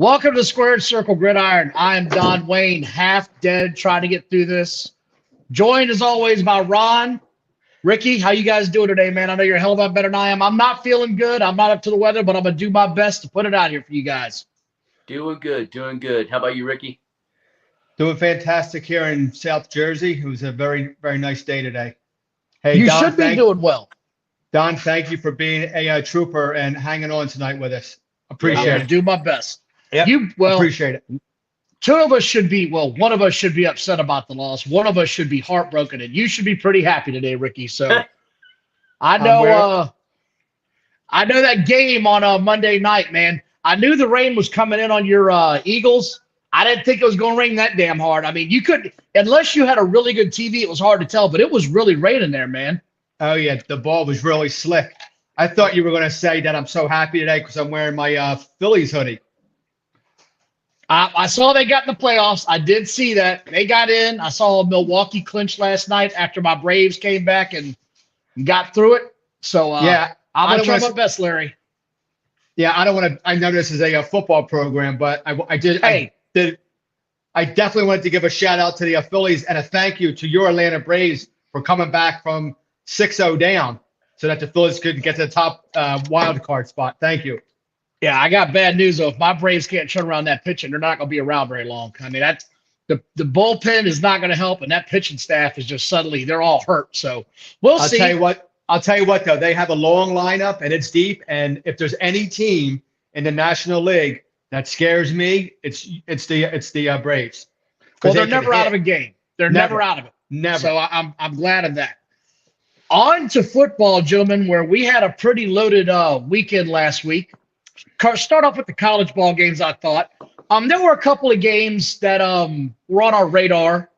Welcome to Squared Circle Gridiron. I'm Don Wayne, half dead, trying to get through this. Joined as always by Ron. Ricky, how you guys doing today, man? I know you're a hell of a lot better than I am. I'm not feeling good. I'm not up to the weather, but I'm going to do my best to put it out here for you guys. Doing good, doing good. How about you, Ricky? Doing fantastic here in South Jersey. It was a very, very nice day today. Hey, You Don, should be doing well. Don, thank you for being a trooper and hanging on tonight with us. I'm Appreciate going to it. do my best. Yep. Appreciate it. Two of us should be, one of us should be upset about the loss. One of us should be heartbroken, and you should be pretty happy today, Ricky. So I know that game on Monday night, man. I knew the rain was coming in on your Eagles. I didn't think it was going to rain that damn hard. I mean, you could, unless you had a really good TV, it was hard to tell, but it was really raining there, man. Oh, yeah, the ball was really slick. I thought you were going to say that I'm so happy today because I'm wearing my Phillies hoodie. I saw they got in the playoffs. I did see that. They got in. I saw Milwaukee clinch last night after my Braves came back and got through it. So, yeah, I'm going to try my best, Larry. Yeah, I don't want to – I know this is a football program, but I definitely wanted to give a shout-out to the Phillies and a thank you to your Atlanta Braves for coming back from 6-0 down so that the Phillies could get to the top wild card spot. Thank you. Yeah, I got bad news, though. If my Braves can't turn around that pitching, they're not going to be around very long. I mean, that's the bullpen is not going to help, and that pitching staff is just suddenly – they're all hurt. So, we'll see. I'll tell you what, though. They have a long lineup, and it's deep. And if there's any team in the National League that scares me, it's the Braves. Well, they're never out of a game. They're never out of it. Never. So I'm glad of that. On to football, gentlemen, where we had a pretty loaded weekend last week. Start off with the college ball games, I thought. There were a couple of games that were on our radar.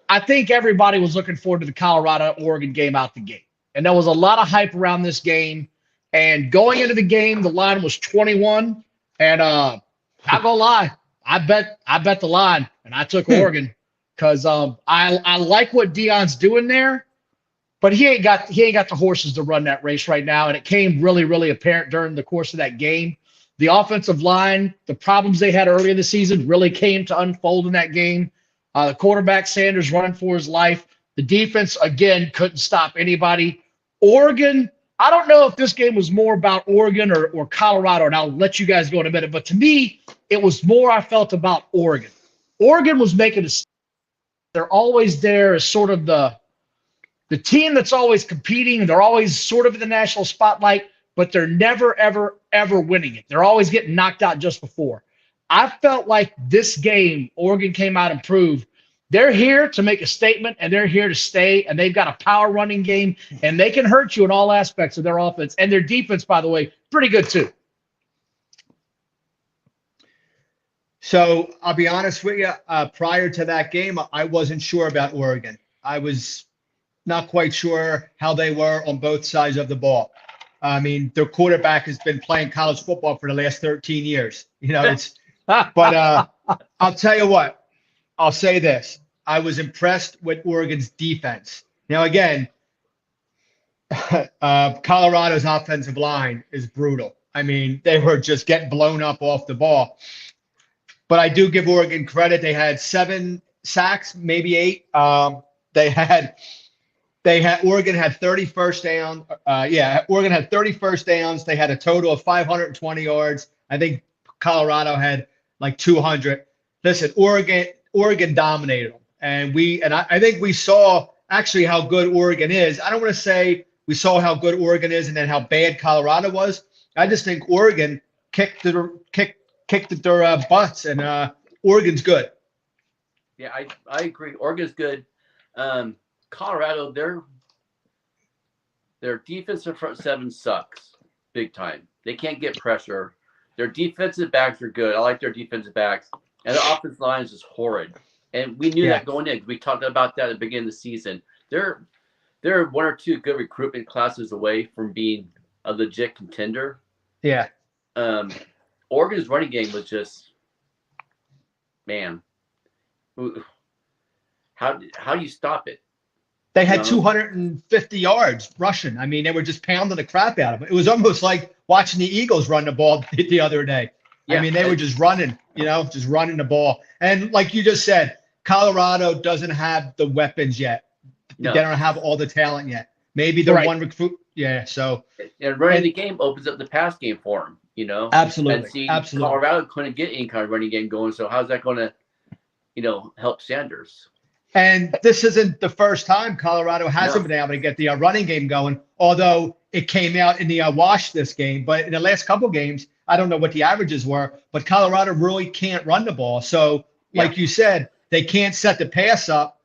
I think everybody was looking forward to the Colorado-Oregon game out the gate. And there was a lot of hype around this game. And going into the game, the line was 21. And not gonna lie, I bet the line, and I took Oregon because I like what Deion's doing there, but he ain't got the horses to run that race right now. And it came really, really apparent during the course of that game. The offensive line, the problems they had earlier in the season really came to unfold in that game. The quarterback, Sanders, running for his life. The defense, again, couldn't stop anybody. Oregon, I don't know if this game was more about Oregon or Colorado, and I'll let you guys go in a minute. But to me, it was more I felt about Oregon. Oregon was making a – they're always there as sort of the team that's always competing. They're always sort of in the national spotlight, but they're never, ever, ever winning it. They're always getting knocked out just before. I felt like this game, Oregon came out and proved they're here to make a statement, and they're here to stay, and they've got a power running game, and they can hurt you in all aspects of their offense. And their defense, by the way, pretty good too. So I'll be honest with you, prior to that game, I wasn't sure about Oregon. I was not quite sure how they were on both sides of the ball. I mean, their quarterback has been playing college football for the last 13 years. You know, but I'll tell you what. I'll say this. I was impressed with Oregon's defense. Now, again, Colorado's offensive line is brutal. I mean, they were just getting blown up off the ball. But I do give Oregon credit. They had 7 sacks, maybe 8. Oregon had 30 first down. Oregon had 30 first downs. They had a total of 520 yards. I think Colorado had like 200. Listen, Oregon dominated them, and I think we saw actually how good Oregon is. I don't want to say we saw how good Oregon is and then how bad Colorado was. I just think Oregon kicked their butts, and Oregon's good. Yeah, I agree. Oregon's good. Colorado, their defensive front seven sucks big time. They can't get pressure. Their defensive backs are good. I like their defensive backs. And the offensive line is just horrid. And we knew that going in. We talked about that at the beginning of the season. They're 1 or 2 good recruitment classes away from being a legit contender. Yeah. Oregon's running game was just, man, how do you stop it? They had 250 yards rushing. I mean, they were just pounding the crap out of it. It was almost like watching the Eagles run the ball the other day. I mean, they were just running, just running the ball. And like you just said, Colorado doesn't have the weapons yet. No. They don't have all the talent yet. Maybe the one recruit. Yeah. So. And running the game opens up the pass game for them, Absolutely. And see, Absolutely. Colorado couldn't get any kind of running game going. So how's that going to, help Sanders? And this isn't the first time Colorado hasn't been able to get the running game going, although it came out in the wash this game. But in the last couple games, I don't know what the averages were, but Colorado really can't run the ball. So, like you said, they can't set the pass up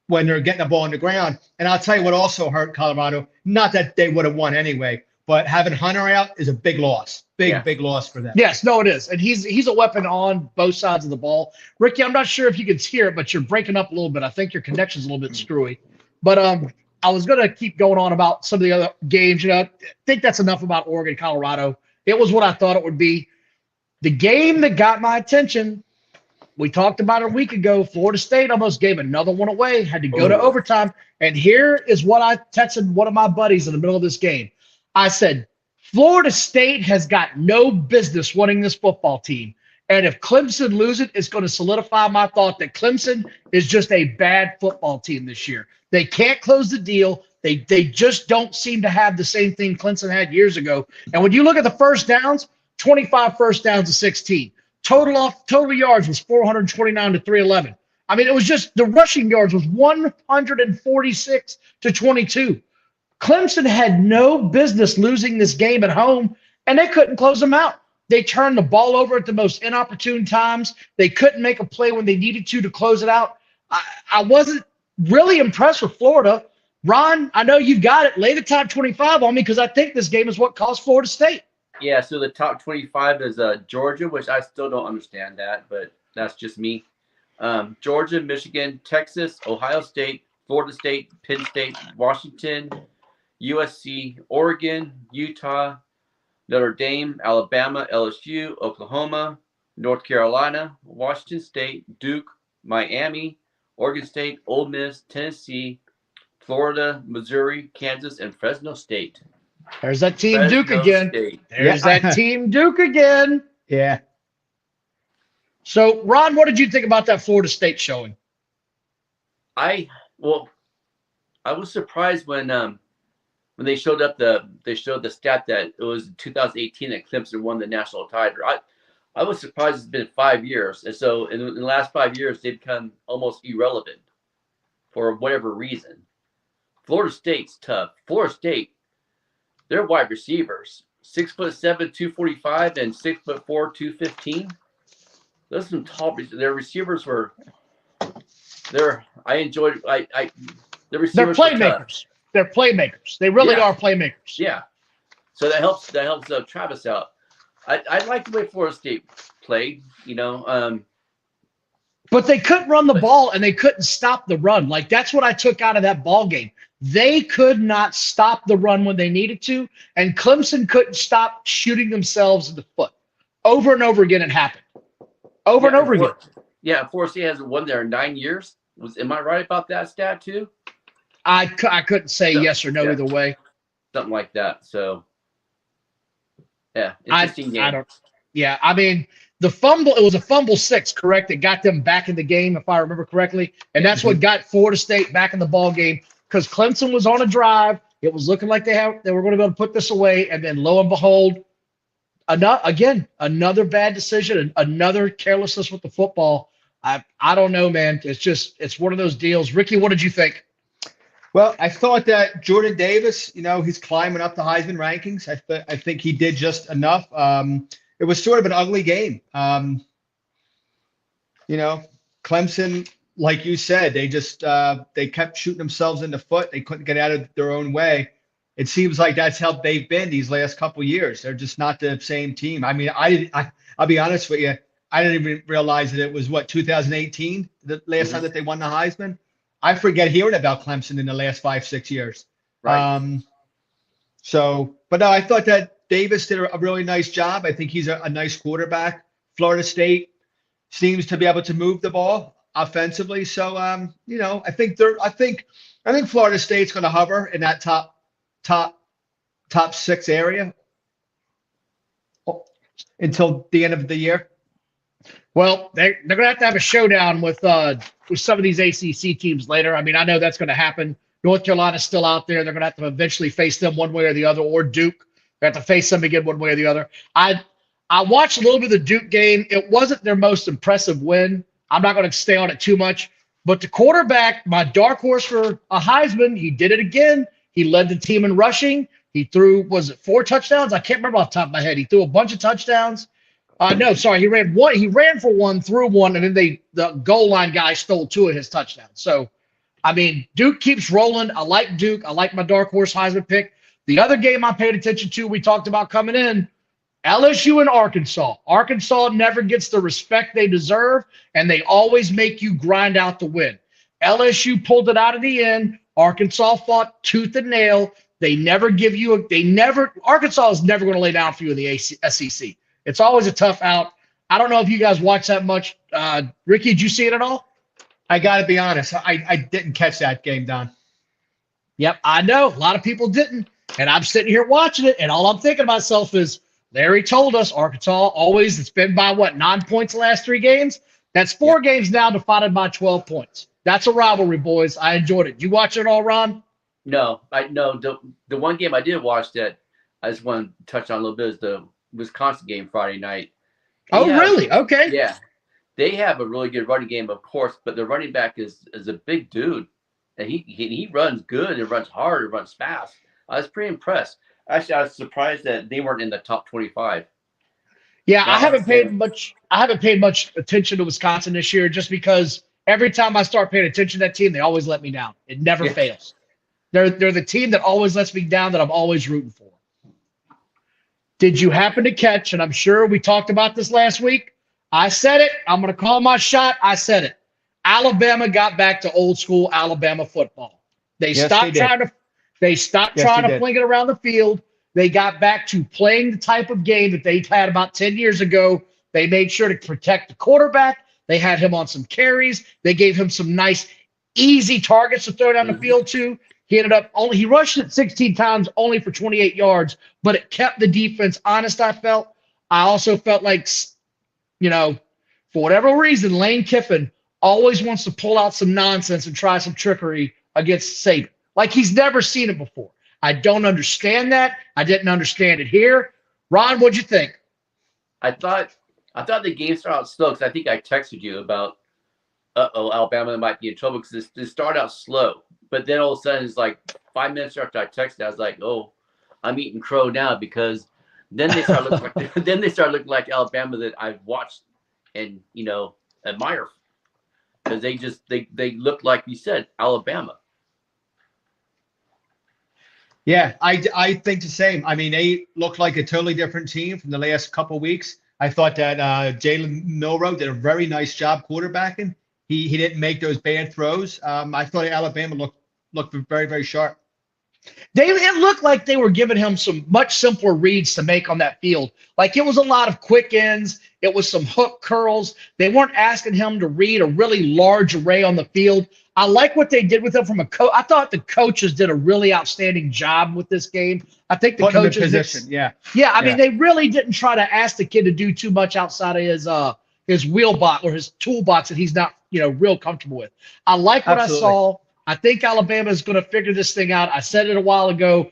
when they're getting the ball on the ground. And I'll tell you what also hurt Colorado, not that they would have won anyway, but having Hunter out is a big loss. Big loss for them. Yes, no, it is. And he's a weapon on both sides of the ball. Ricky, I'm not sure if you can hear it, but you're breaking up a little bit. I think your connection's a little bit screwy. But I was going to keep going on about some of the other games. I think that's enough about Oregon, Colorado. It was what I thought it would be. The game that got my attention, we talked about it a week ago. Florida State almost gave another one away, had to go to overtime. And here is what I texted one of my buddies in the middle of this game. I said, Florida State has got no business winning this football team. And if Clemson loses, it's going to solidify my thought that Clemson is just a bad football team this year. They can't close the deal. They just don't seem to have the same thing Clemson had years ago. And when you look at the first downs, 25 first downs to 16. Total yards was 429 to 311. I mean, it was just the rushing yards was 146 to 22. Clemson had no business losing this game at home, and they couldn't close them out. They turned the ball over at the most inopportune times. They couldn't make a play when they needed to close it out. I wasn't really impressed with Florida. Ron, I know you've got it. Lay the top 25 on me because I think this game is what cost Florida State. Yeah, so the top 25 is Georgia, which I still don't understand that, but that's just me. Georgia, Michigan, Texas, Ohio State, Florida State, Penn State, Washington, USC, Oregon, Utah, Notre Dame, Alabama, LSU, Oklahoma, North Carolina, Washington State, Duke, Miami, Oregon State, Ole Miss, Tennessee, Florida, Missouri, Kansas, and Fresno State. There's that team Duke again. There's that team Duke again. Yeah. So, Ron, what did you think about that Florida State showing? I was surprised when they showed the stat that it was 2018 that Clemson won the national title. I was surprised it's been 5 years, and so in the last 5 years they've become almost irrelevant for whatever reason. Florida State's tough. Florida State, their wide receivers 6'7", 245, and 6'4", 215. Those are some tall. Their receivers were. I enjoyed. The receivers. They're playmakers. They're playmakers. They really are playmakers. Yeah. So that helps. Travis out. I like the way Florida State played. But they couldn't run the ball and they couldn't stop the run. Like that's what I took out of that ball game. They could not stop the run when they needed to, and Clemson couldn't stop shooting themselves in the foot. Over and over again, it happened. Over and over again. Yeah, Florida State hasn't won there in 9 years. Am I right about that stat too? I couldn't say yes or no either way. Something like that. So, yeah, interesting game. I mean, the fumble, it was a fumble 6, correct? It got them back in the game, if I remember correctly. And that's what got Florida State back in the ball game because Clemson was on a drive. It was looking like they were going to be able to put this away. And then lo and behold, another bad decision, another carelessness with the football. I don't know, man. It's one of those deals. Ricky, what did you think? Well, I thought that Jordan Davis, he's climbing up the Heisman rankings. I think he did just enough. It was sort of an ugly game. Clemson, like you said, they kept shooting themselves in the foot. They couldn't get out of their own way. It seems like that's how they've been these last couple of years. They're just not the same team. I mean, I'll be honest with you. I didn't even realize that it was 2018, the last time that they won the Heisman. I forget hearing about Clemson in the last 5-6 years. Right. But no, I thought that Davis did a really nice job. I think he's a nice quarterback. Florida State seems to be able to move the ball offensively. So, I think Florida State's going to hover in that top 6 area. until the end of the year? Well, they're going to have a showdown with some of these ACC teams later. I mean, I know that's going to happen. North Carolina's still out there. They're going to have to eventually face them one way or the other, or Duke. They have to face them again one way or the other. I watched a little bit of the Duke game. It wasn't their most impressive win. I'm not going to stay on it too much. But the quarterback, my dark horse for a Heisman, he did it again. He led the team in rushing. He threw, was it 4 touchdowns? I can't remember off the top of my head. He threw a bunch of touchdowns. No, sorry, he ran one. He ran for one, threw one, and then the goal line guy stole 2 of his touchdowns. So, I mean, Duke keeps rolling. I like Duke. I like my dark horse Heisman pick. The other game I paid attention to, we talked about coming in, LSU and Arkansas. Arkansas never gets the respect they deserve, and they always make you grind out the win. LSU pulled it out at the end. Arkansas fought tooth and nail. They never give you Arkansas is never going to lay down for you in the SEC. It's always a tough out. I don't know if you guys watch that much. Ricky, did you see it at all? I got to be honest. I didn't catch that game, Don. Yep, I know. A lot of people didn't. And I'm sitting here watching it, and all I'm thinking to myself is, Larry told us Arkansas always, it's been by 9 points the last 3 games? That's 4 games now divided by 12 points. That's a rivalry, boys. I enjoyed it. You watch it all, Ron? No, the one game I did watch that I just want to touch on a little bit is the Wisconsin game Friday night. Really? Okay. Yeah. They have a really good running game, of course, but the running back is a big dude. And he runs good, and runs hard, and runs fast. I was pretty impressed. Actually, I was surprised that they weren't in the top 25. Yeah, I haven't paid much attention to Wisconsin this year, just because every time I start paying attention to that team, they always let me down. It never fails. They're the team that always lets me down, that I'm always rooting for. Did you happen to catch, and I'm sure we talked about this last week, I said it, I'm going to call my shot, I said it. Alabama got back to old school Alabama football. They stopped trying to fling it around the field. They got back to playing the type of game that they had about 10 years ago. They made sure to protect the quarterback. They had him on some carries. They gave him some nice, easy targets to throw down the field to. He rushed it 16 times only for 28 yards, but it kept the defense honest, I felt. I also felt like, for whatever reason, Lane Kiffin always wants to pull out some nonsense and try some trickery against Saban. Like he's never seen it before. I don't understand that. I didn't understand it here. Ron, what'd you think? I thought the game started out slow, because I think I texted you about, Alabama might be in trouble because they start out slow. But then all of a sudden, it's like 5 minutes after I texted, I was like, "Oh, I'm eating crow now," because then they start looking like Alabama that I've watched and admire, because they look like you said, Alabama. Yeah, I think the same. I mean, they look like a totally different team from the last couple of weeks. I thought that Jalen Milroe did a very nice job quarterbacking. He didn't make those bad throws. I thought Alabama looked very, very sharp. It looked like they were giving him some much simpler reads to make on that field. Like it was a lot of quick ends. It was some hook curls. They weren't asking him to read a really large array on the field. I like what they did with him from a coach. I thought the coaches did a really outstanding job with this game. I think the coaches position, yeah. I mean, they really didn't try to ask the kid to do too much outside of his wheelbox or his toolbox that he's not, real comfortable with. I like what I saw. I think Alabama is going to figure this thing out. I said it a while ago.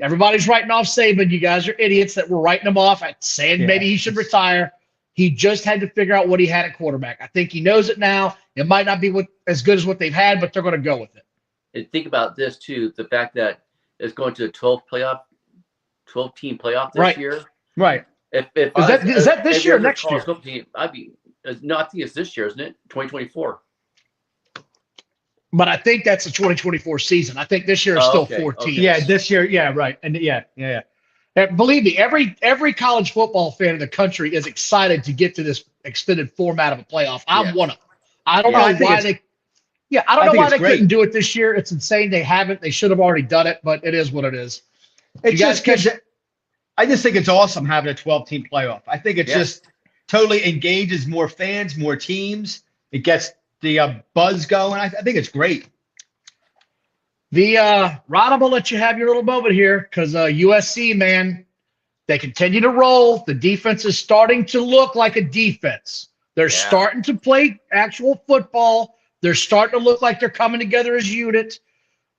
Everybody's writing off Saban. You guys are idiots that were writing him off at saying maybe he should retire. He just had to figure out what he had at quarterback. I think he knows it now. It might not be as good as what they've had, but they're going to go with it. And think about this too: the fact that it's going to a 12-team playoff this year. Right. Is that this year or next year? Team, I think it's this year, isn't it? 2024. But I think that's the 2024 season. I think this year is still 4 teams. Yeah, this year. Yeah, right. And yeah. And believe me, every college football fan in the country is excited to get to this extended format of a playoff. I'm one of them. I don't know why they. Yeah, I don't know why they couldn't do it this year. It's insane they haven't. They should have already done it, but it is what it is. I just think it's awesome having a 12-team playoff. I think it just totally engages more fans, more teams. It gets the buzz going. I think it's great. Ron, I'm going to let you have your little moment here because USC, man, They continue to roll. The defense is starting to look like a defense. They're starting to play actual football. They're starting to look like they're coming together as units.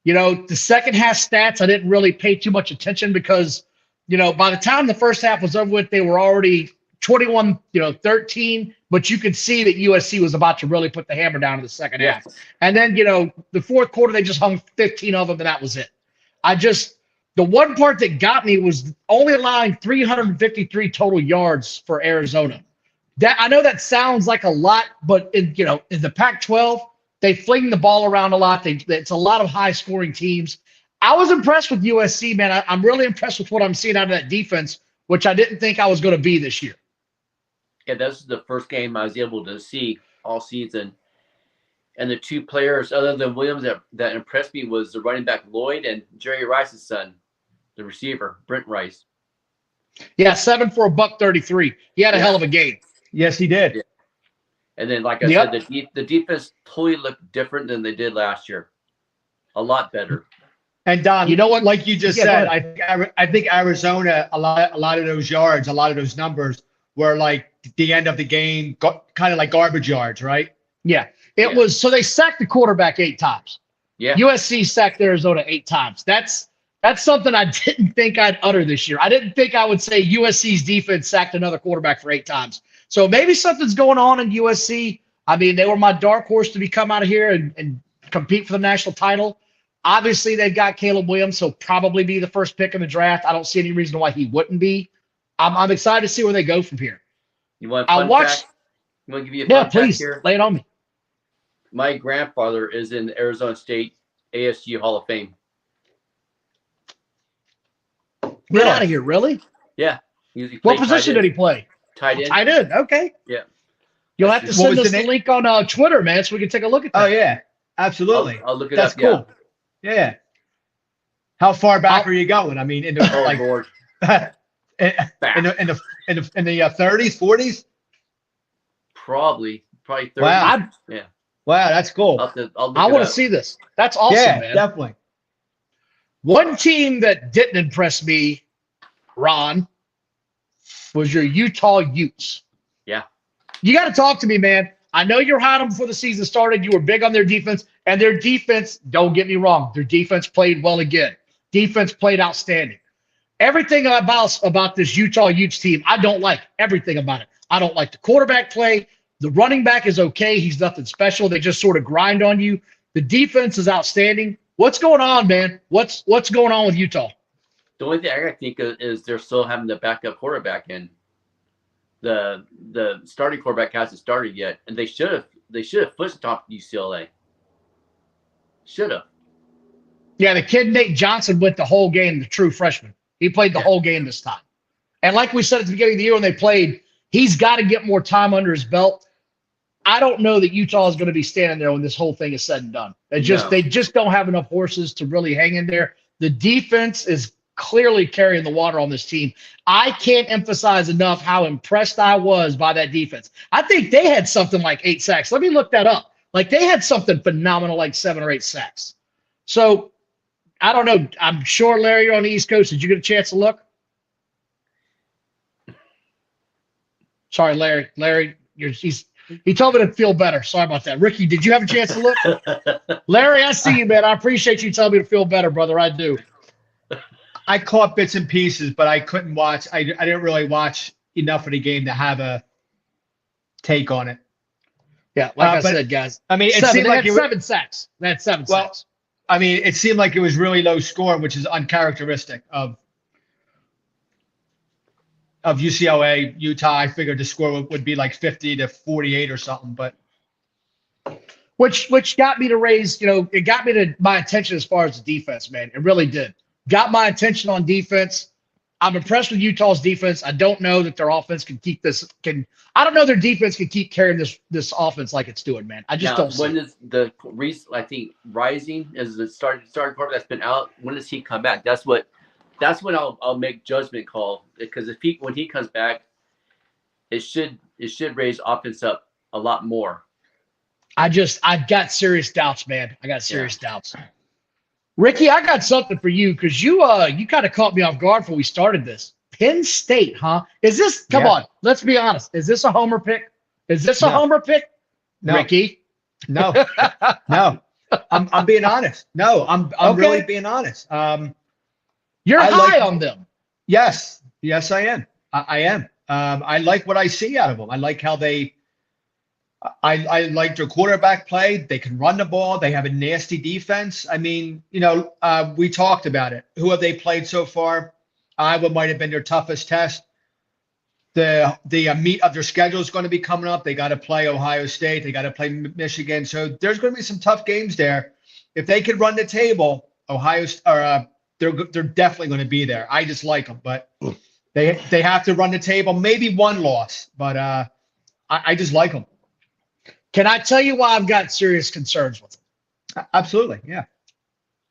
You know, the second half stats, I didn't really pay too much attention because, you know, by the time the first half was over with, they were already 21-13, but you could see that USC was about to really put the hammer down in the second half. And then, you know, the fourth quarter, they just hung 15 of them, and that was it. The one part that got me was only allowing 353 total yards for Arizona. That I know that sounds like a lot, but in the Pac-12, they fling the ball around a lot. It's a lot of high-scoring teams. I was impressed with USC, man. I'm really impressed with what I'm seeing out of that defense, which I didn't think I was going to be this year. Yeah, this is the first game I was able to see all season. And the two players other than Williams that impressed me was the running back Lloyd and Jerry Rice's son, the receiver, Brent Rice. Yeah, 7 for $133. He had a hell of a game. Yes, he did. Yeah. And then, like I said, the defense totally looked different than they did last year. A lot better. And Don, you know what? Like you just said, I think Arizona, a lot of those yards, a lot of those numbers were like the end of the game, kind of like garbage yards, right? Yeah. It was. So they sacked the quarterback 8 times. Yeah. USC sacked Arizona 8 times. That's something I didn't think I'd utter this year. I didn't think I would say USC's defense sacked another quarterback for 8 times. So maybe something's going on in USC. I mean, they were my dark horse to come out of here and compete for the national title. Obviously, they've got Caleb Williams, so probably be the first pick in the draft. I don't see any reason why he wouldn't be. I'm excited to see where they go from here. You want a fun fact? You want to give you a fun please, fact here? Lay it on me. My grandfather is in the Arizona State ASU Hall of Fame. Get out of here, really? Yeah. What position did he play? Tight end. Tight end, okay. Yeah. You'll have to send us the link on Twitter, man, so we can take a look at that. Oh, yeah. Absolutely. I'll look it That's up. Cool. Yeah. How far back are you going? I mean, in the Lord. in the 30s, 40s? Probably 30. Wow. Yeah. Wow, that's cool. I want to see this. That's awesome, man. Yeah, definitely. One team that didn't impress me, Ron, was your Utah Utes. Yeah. You got to talk to me, man. I know you're hot on them before the season started. You were big on their defense, and their defense, don't get me wrong, their defense played well again. Defense played outstanding. Everything about this Utah Utes team, I don't like everything about it. I don't like the quarterback play. The running back is okay. He's nothing special. They just sort of grind on you. The defense is outstanding. What's going on, man? What's going on with Utah? The only thing I gotta think of is they're still having the backup quarterback in. The starting quarterback hasn't started yet, and they should have pushed top UCLA. Should have. Yeah, the kid Nate Johnson went the whole game, the true freshman. He played the whole game this time. And like we said at the beginning of the year when they played, he's got to get more time under his belt. I don't know that Utah is going to be standing there when this whole thing is said and done. They just don't have enough horses to really hang in there. The defense is clearly carrying the water on this team. I can't emphasize enough how impressed I was by that defense. I think they had something like 8 sacks. Let me look that up. Like they had something phenomenal like 7 or 8 sacks. So I don't know. I'm sure, Larry, you're on the East Coast. Did you get a chance to look? Sorry, Larry. Larry, he told me to feel better. Sorry about that. Ricky, did you have a chance to look? Larry, I see you, man. I appreciate you telling me to feel better, brother. I do. I caught bits and pieces, but I couldn't watch. I didn't really watch enough of the game to have a take on it. Yeah, like I said, guys. I mean, it seemed like 7 sacks. They had 7 sacks. I mean, it seemed like it was really low scoring, which is uncharacteristic of UCLA, Utah. I figured the score would be like 50-48 or something, but which got me to raise, it got me to my attention as far as the defense, man. It really did. Got my attention on defense. I'm impressed with Utah's defense. I don't know that their offense I don't know their defense can keep carrying this offense like it's doing, man. I just don't see. When is the reason I think Rising is the starting quarterback that's been out? When does he come back? That's when I'll make judgment call, because when he comes back, it should raise offense up a lot more. I've got serious doubts, man. I got serious doubts. Ricky, I got something for you because you kind of caught me off guard when we started this. Penn State, huh? Is this, come on, let's be honest. Is this a homer pick? Is this a homer pick? No. Ricky? No. No. I'm being honest. No, I'm Okay. really being honest. You're I high like- on them. Yes, I am. I am. I like what I see out of them. I like how I like their quarterback play. They can run the ball. They have a nasty defense. I mean, we talked about it. Who have they played so far? Iowa might have been their toughest test. The meat of their schedule is going to be coming up. They got to play Ohio State. They got to play Michigan. So there's going to be some tough games there. If they could run the table, they're definitely going to be there. I just like them, but they have to run the table. Maybe one loss, but I just like them. Can I tell you why I've got serious concerns with them? Absolutely, yeah.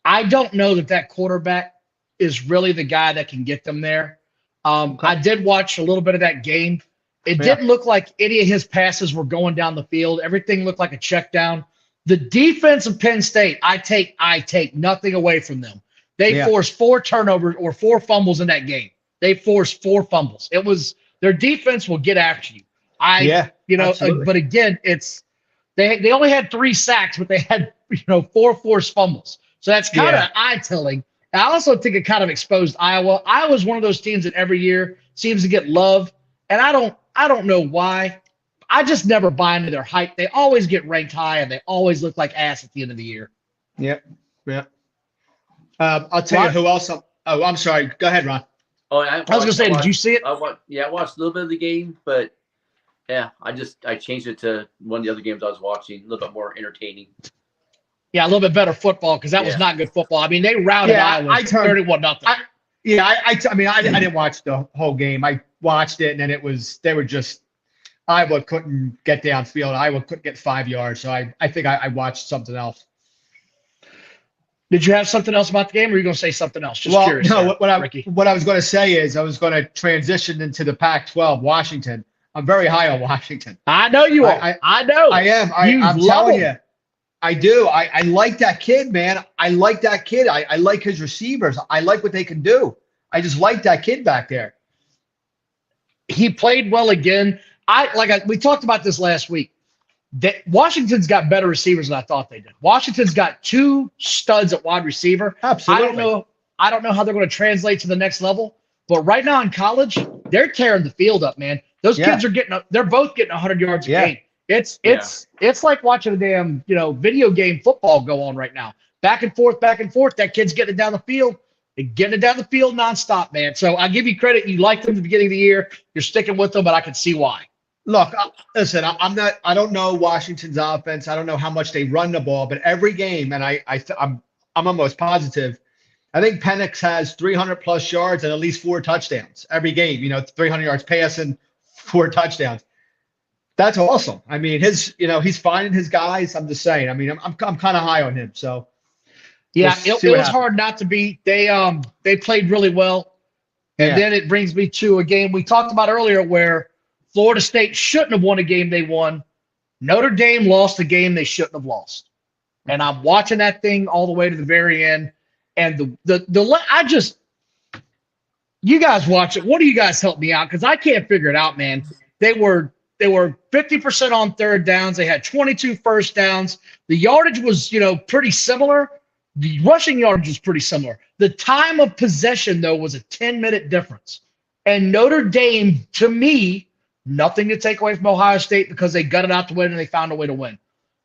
I don't know that quarterback is really the guy that can get them there. I did watch a little bit of that game. It didn't look like any of his passes were going down the field. Everything looked like a check down. The defense of Penn State, I take nothing away from them. They forced 4 turnovers or 4 fumbles in that game. They forced 4 fumbles. It was their defense will get after you. Absolutely. But again, it's they only had 3 sacks, but they had 4 forced fumbles. So that's kind of eye-telling. I also think it kind of exposed Iowa. Iowa's one of those teams that every year seems to get love, and I don't know why. I just never buy into their hype. They always get ranked high, and they always look like ass at the end of the year. Yep. I'll tell you who else. I'm sorry. Go ahead, Ron. Oh, I was going to say, did you see it? I watched a little bit of the game, but yeah, I changed it to one of the other games I was watching, a little bit more entertaining. Yeah, a little bit better football because that was not good football. I mean, they routed Iowa 31-0. I didn't watch the whole game. I watched it, and then Iowa couldn't get downfield. Iowa couldn't get 5 yards. So I think I watched something else. Did you have something else about the game, or are you going to say something else? Just curious. No, Ricky. what I was going to say is I was going to transition into the Pac-12, Washington. I'm very high on Washington. I know you are. I know. I am. I'm telling you. I do. I like that kid, man. I like that kid. I like his receivers. I like what they can do. I just like that kid back there. He played well again. We talked about this last week. Washington's got better receivers than I thought they did. Washington's got 2 studs at wide receiver. Absolutely. I don't know how they're going to translate to the next level, but right now in college, they're tearing the field up, man. Those kids they're both getting 100 yards a game. It's like watching a damn, video game football go on right now. Back and forth. That kid's getting it down the field. And getting it down the field nonstop, man. So I give you credit. You liked them at the beginning of the year. You're sticking with them, but I can see why. Look, listen, I don't know Washington's offense. I don't know how much they run the ball, but every game, and I'm almost positive, I think Penix has 300+ yards and at least 4 touchdowns every game. 300 yards passing, 4 touchdowns. That's awesome. I mean, he's finding his guys. I'm just saying. I mean, I'm kind of high on him. So yeah, it was hard not to be. They played really well, and then it brings me to a game we talked about earlier where Florida State shouldn't have won a game they won. Notre Dame lost a game they shouldn't have lost, and I'm watching that thing all the way to the very end. And you guys watch it. What do you guys help me out? Because I can't figure it out, man. They were 50% on third downs. They had 22 first downs. The yardage was, pretty similar. The rushing yardage was pretty similar. The time of possession, though, was a 10-minute difference. And Notre Dame, to me, nothing to take away from Ohio State because they gutted out to win and they found a way to win.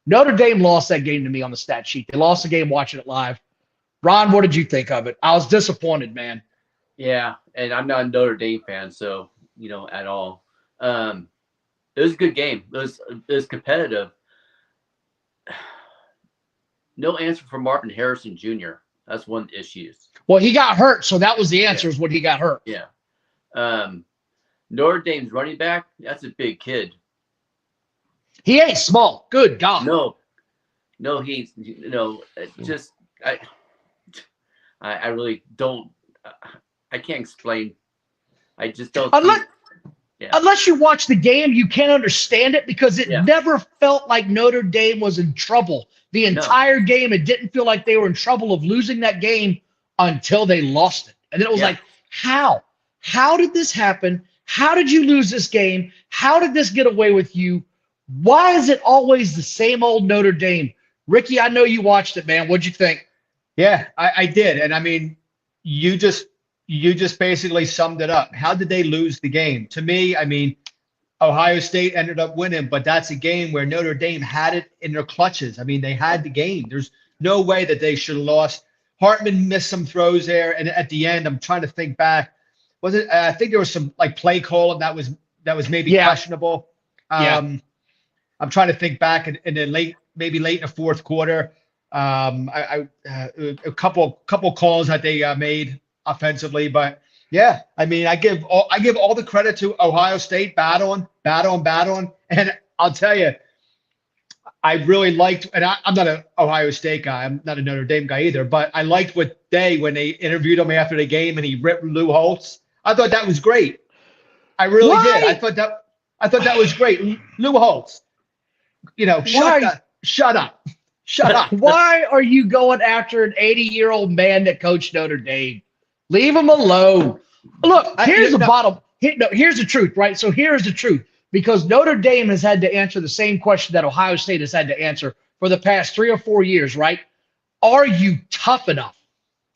Notre Dame lost that game to me on the stat sheet. They lost the game watching it live. Ron, what did you think of it? I was disappointed, man. Yeah, and I'm not a Notre Dame fan, so, at all. It was a good game. It was competitive. No answer for Martin Harrison Jr. That's one of the issues. Well, he got hurt, so that was the answer is when he got hurt. Yeah. Notre Dame's running back, that's a big kid. He ain't small. Good God. No, he's, just, I really don't, I can't explain. I just don't. Unless you watch the game, you can't understand it because it never felt like Notre Dame was in trouble. The entire game, it didn't feel like they were in trouble of losing that game until they lost it. And then it was like, how? how did this happen? How did you lose this game? How did this get away with you? Why is it always the same old Notre Dame? Ricky, I know you watched it, man. What'd you think? Yeah, I did. And I mean, you just basically summed it up. How did they lose the game? To me, I mean, Ohio State ended up winning, but that's a game where Notre Dame had it in their clutches. I mean, they had the game. There's no way that they should have lost. Hartman missed some throws there, and at the end, I'm trying to think back. Was it? I think there was some like play calling that was maybe questionable. I'm trying to think back in the maybe late in the fourth quarter. A couple calls that they made offensively, but yeah, I mean, I give all the credit to Ohio State battling, and I'll tell you, I really liked, and I'm not an Ohio State guy, I'm not a Notre Dame guy either, but I liked when they interviewed him after the game and he ripped Lou Holtz. I thought that was great. I really did. I thought that was great. Lou Holtz, shut up. Why are you going after an 80-year-old man that coached Notre Dame? Leave him alone. Look, here's the truth, right? So here's the truth. Because Notre Dame has had to answer the same question that Ohio State has had to answer for the past 3 or 4 years, right? Are you tough enough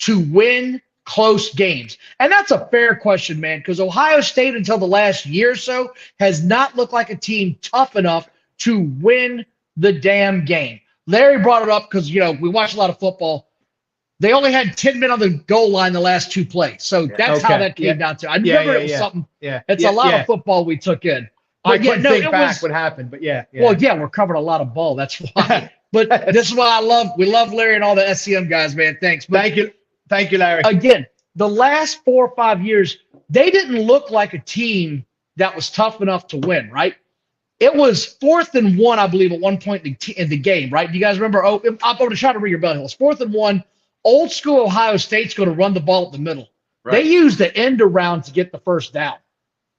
to win close games? And that's a fair question, man, because Ohio State until the last year or so has not looked like a team tough enough to win the damn game. Larry brought it up because, we watch a lot of football. They only had 10 men on the goal line the last 2 plays. So that's how that came down to. I remember it was something. Yeah. It's a lot of football we took in. I couldn't think back what happened, but yeah. Well, we're covering a lot of ball. That's why. But this is why we love Larry and all the SCM guys, man. Thanks. But Thank you, Larry. Again, the last 4 or 5 years, they didn't look like a team that was tough enough to win, right? It was 4th and 1, I believe, at one point in the game, right? Do you guys remember? I'm going to try to ring your bell. It was 4th and 1. Old school Ohio State's going to run the ball at the middle. Right. They used the end around to get the first down.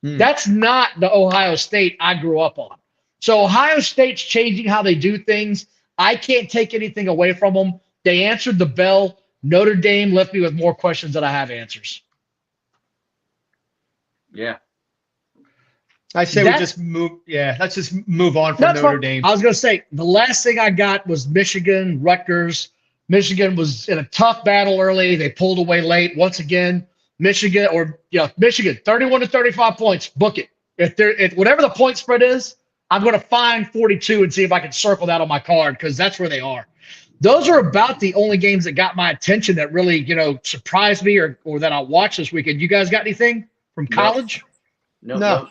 That's not the Ohio State I grew up on. So Ohio State's changing how they do things. I can't take anything away from them. They answered the bell. Notre Dame left me with more questions than I have answers. Yeah. I say we just move. Yeah, let's just move on from Notre Dame. I was going to say, the last thing I got was Michigan, Rutgers. Michigan was in a tough battle early. They pulled away late. Once again, Michigan, 31 to 35 points. Book it. If whatever the point spread is, I'm going to find 42 and see if I can circle that on my card because that's where they are. Those are about the only games that got my attention that really, surprised me or that I watched this weekend. You guys got anything from college? No.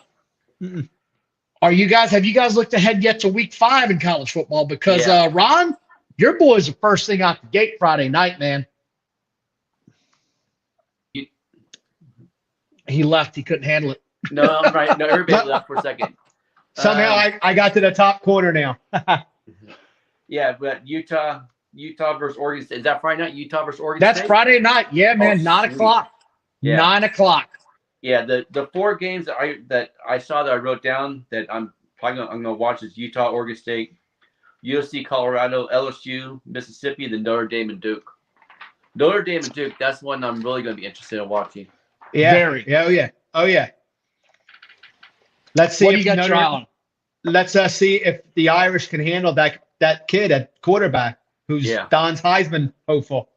Have you guys looked ahead yet to week 5 in college football? Because Ron, your boy's the first thing out the gate Friday night, man. He left. He couldn't handle it. No, I'm right. No, everybody left for a second. Somehow I got to the top corner now. Yeah, but Utah versus Oregon State. Is that Friday night? Utah versus Oregon State? That's Friday night. Yeah, man. 9 o'clock. Yeah. 9 o'clock. Yeah, the 4 games that I saw that I wrote down that I'm gonna watch is Utah, Oregon State, USC, Colorado, LSU, Mississippi, then Notre Dame and Duke. Notre Dame and Duke. That's one I'm really gonna be interested in watching. Yeah. Very. Oh yeah. Let's see. What do you got your eye on? Let's see if the Irish can handle that kid at quarterback who's Don's Heisman hopeful.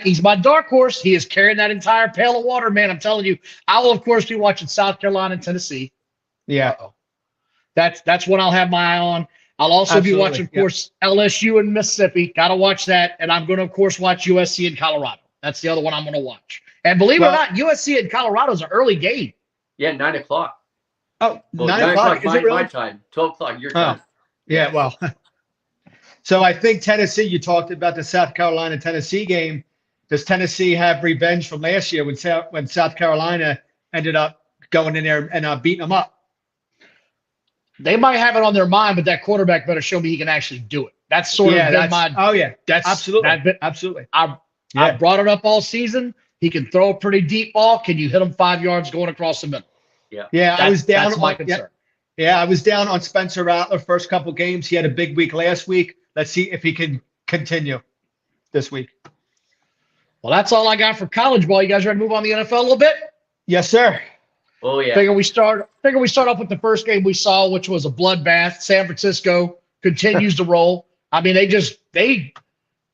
He's my dark horse. He is carrying that entire pail of water, man. I'm telling you. I will, of course, be watching South Carolina and Tennessee. Yeah. That's what I'll have my eye on. I'll also be watching, of course, LSU and Mississippi. Got to watch that. And I'm going to, of course, watch USC and Colorado. That's the other one I'm going to watch. And believe it or not, USC and Colorado is an early game. Yeah, 9 o'clock. Oh, 9 o'clock. Is it really? My time. 12 o'clock, your time. Yeah, well. So I think Tennessee, you talked about the South Carolina-Tennessee game. Does Tennessee have revenge from last year when South Carolina ended up going in there and beating them up? They might have it on their mind, but that quarterback better show me he can actually do it. That's sort of been my – oh, yeah. That's absolutely. I brought it up all season. He can throw a pretty deep ball. Can you hit him 5 yards going across the middle? Yeah, I was down. That's my concern. Yeah, I was down on Spencer Rattler first couple games. He had a big week last week. Let's see if he can continue this week. Well, that's all I got for college ball. You guys ready to move on to the NFL a little bit? Yes, sir. Oh yeah. Figure we start off with the first game we saw, which was a bloodbath. San Francisco continues to roll. I mean, they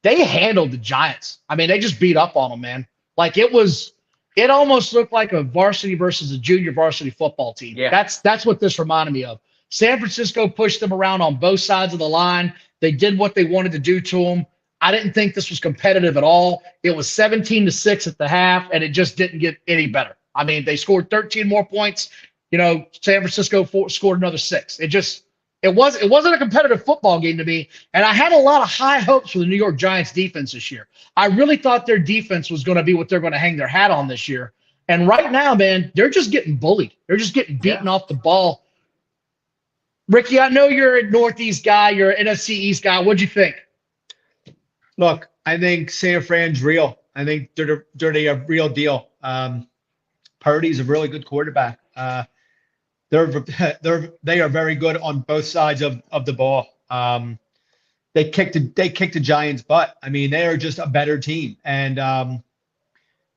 handled the Giants. I mean, they just beat up on them, man. Like it almost looked like a varsity versus a junior varsity football team. Yeah. That's what this reminded me of. San Francisco pushed them around on both sides of the line. They did what they wanted to do to them. I didn't think this was competitive at all. It was 17-6 at the half, and it just didn't get any better. I mean, they scored 13 more points. San Francisco scored another 6. It wasn't a competitive football game to me, and I had a lot of high hopes for the New York Giants defense this year. I really thought their defense was going to be what they're going to hang their hat on this year. And right now, man, they're just getting bullied. They're just getting beaten off the ball. Ricky, I know you're a Northeast guy. You're an NFC East guy. What'd you think? Look, I think San Fran's real. I think they're a real deal. Purdy's a really good quarterback. They are very good on both sides of the ball. They kicked the Giants' butt. I mean, they are just a better team. And as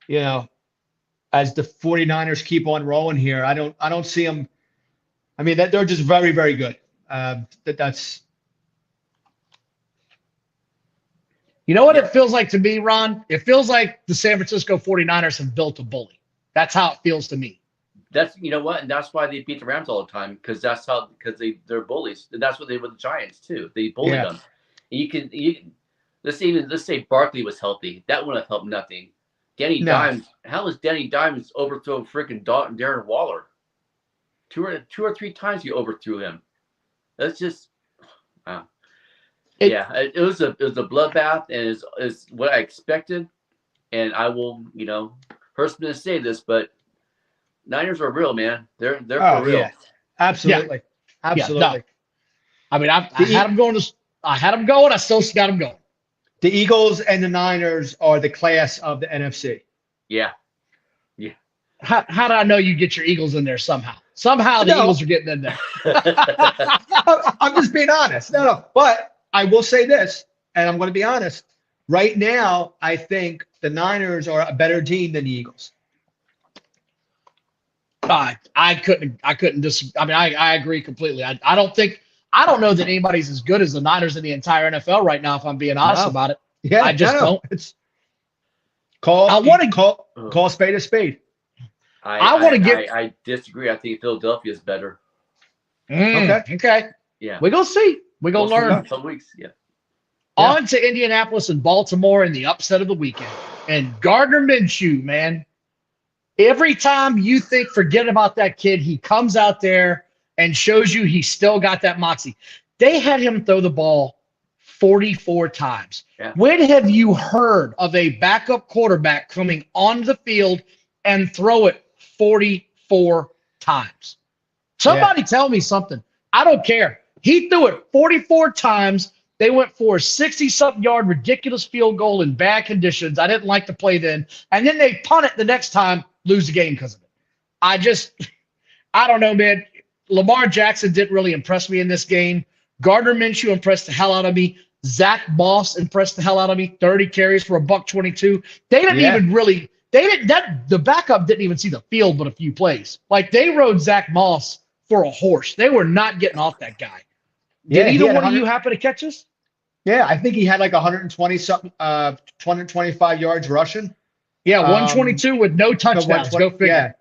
the 49ers keep on rolling here, I don't see them. I mean, they're just very, very good. That's. You know what it feels like to me, Ron? It feels like the San Francisco 49ers have built a bully. That's how it feels to me. And that's why they beat the Rams all the time, because they're bullies. And that's what they were with the Giants too. They bullied them. And let's say Barkley was healthy. That wouldn't have helped nothing. Dimes, how is Danny Dimes overthrow freaking Darren Waller? Two or three times he overthrew him. That's just wow. It was a bloodbath, and is what I expected. And I will, hurts me to say this, but Niners are real, man. They're for real. Yeah. Absolutely. Yeah. Absolutely. No. I mean, I had them going. I had them going. I still got them going. The Eagles and the Niners are the class of the NFC. Yeah. How did I know you get your Eagles in there somehow? Somehow the Eagles are getting in there. I'm just being honest. No. But I will say this, and I'm going to be honest. Right now, I think the Niners are a better team than the Eagles. I couldn't just. I mean, I agree completely. I don't know that anybody's as good as the Niners in the entire NFL right now. If I'm being honest about it, I just don't. It's call a spade a spade. I disagree. I think Philadelphia is better. Okay. Yeah. We're gonna see. We're gonna learn. Some weeks. Yeah. On to Indianapolis and Baltimore in the upset of the weekend. And Gardner Minshew, man. Every time you think forget about that kid, he comes out there and shows you he's still got that moxie. They had him throw the ball 44 times. Yeah. When have you heard of a backup quarterback coming on the field and throw it 44 times? Somebody tell me something. I don't care. He threw it 44 times. They went for a 60-something yard ridiculous field goal in bad conditions. I didn't like the play then. And then they punt it the next time, lose the game because of it. I don't know, man. Lamar Jackson didn't really impress me in this game. Gardner Minshew impressed the hell out of me. Zach Moss impressed the hell out of me. 30 carries for $122. They didn't even really – the backup didn't even see the field but a few plays. Like, they rode Zach Moss for a horse. They were not getting off that guy. Did either one of you happen to catch us? Yeah, I think he had like 225 yards rushing. Yeah, 122 with no touchdowns. Go figure. Yeah.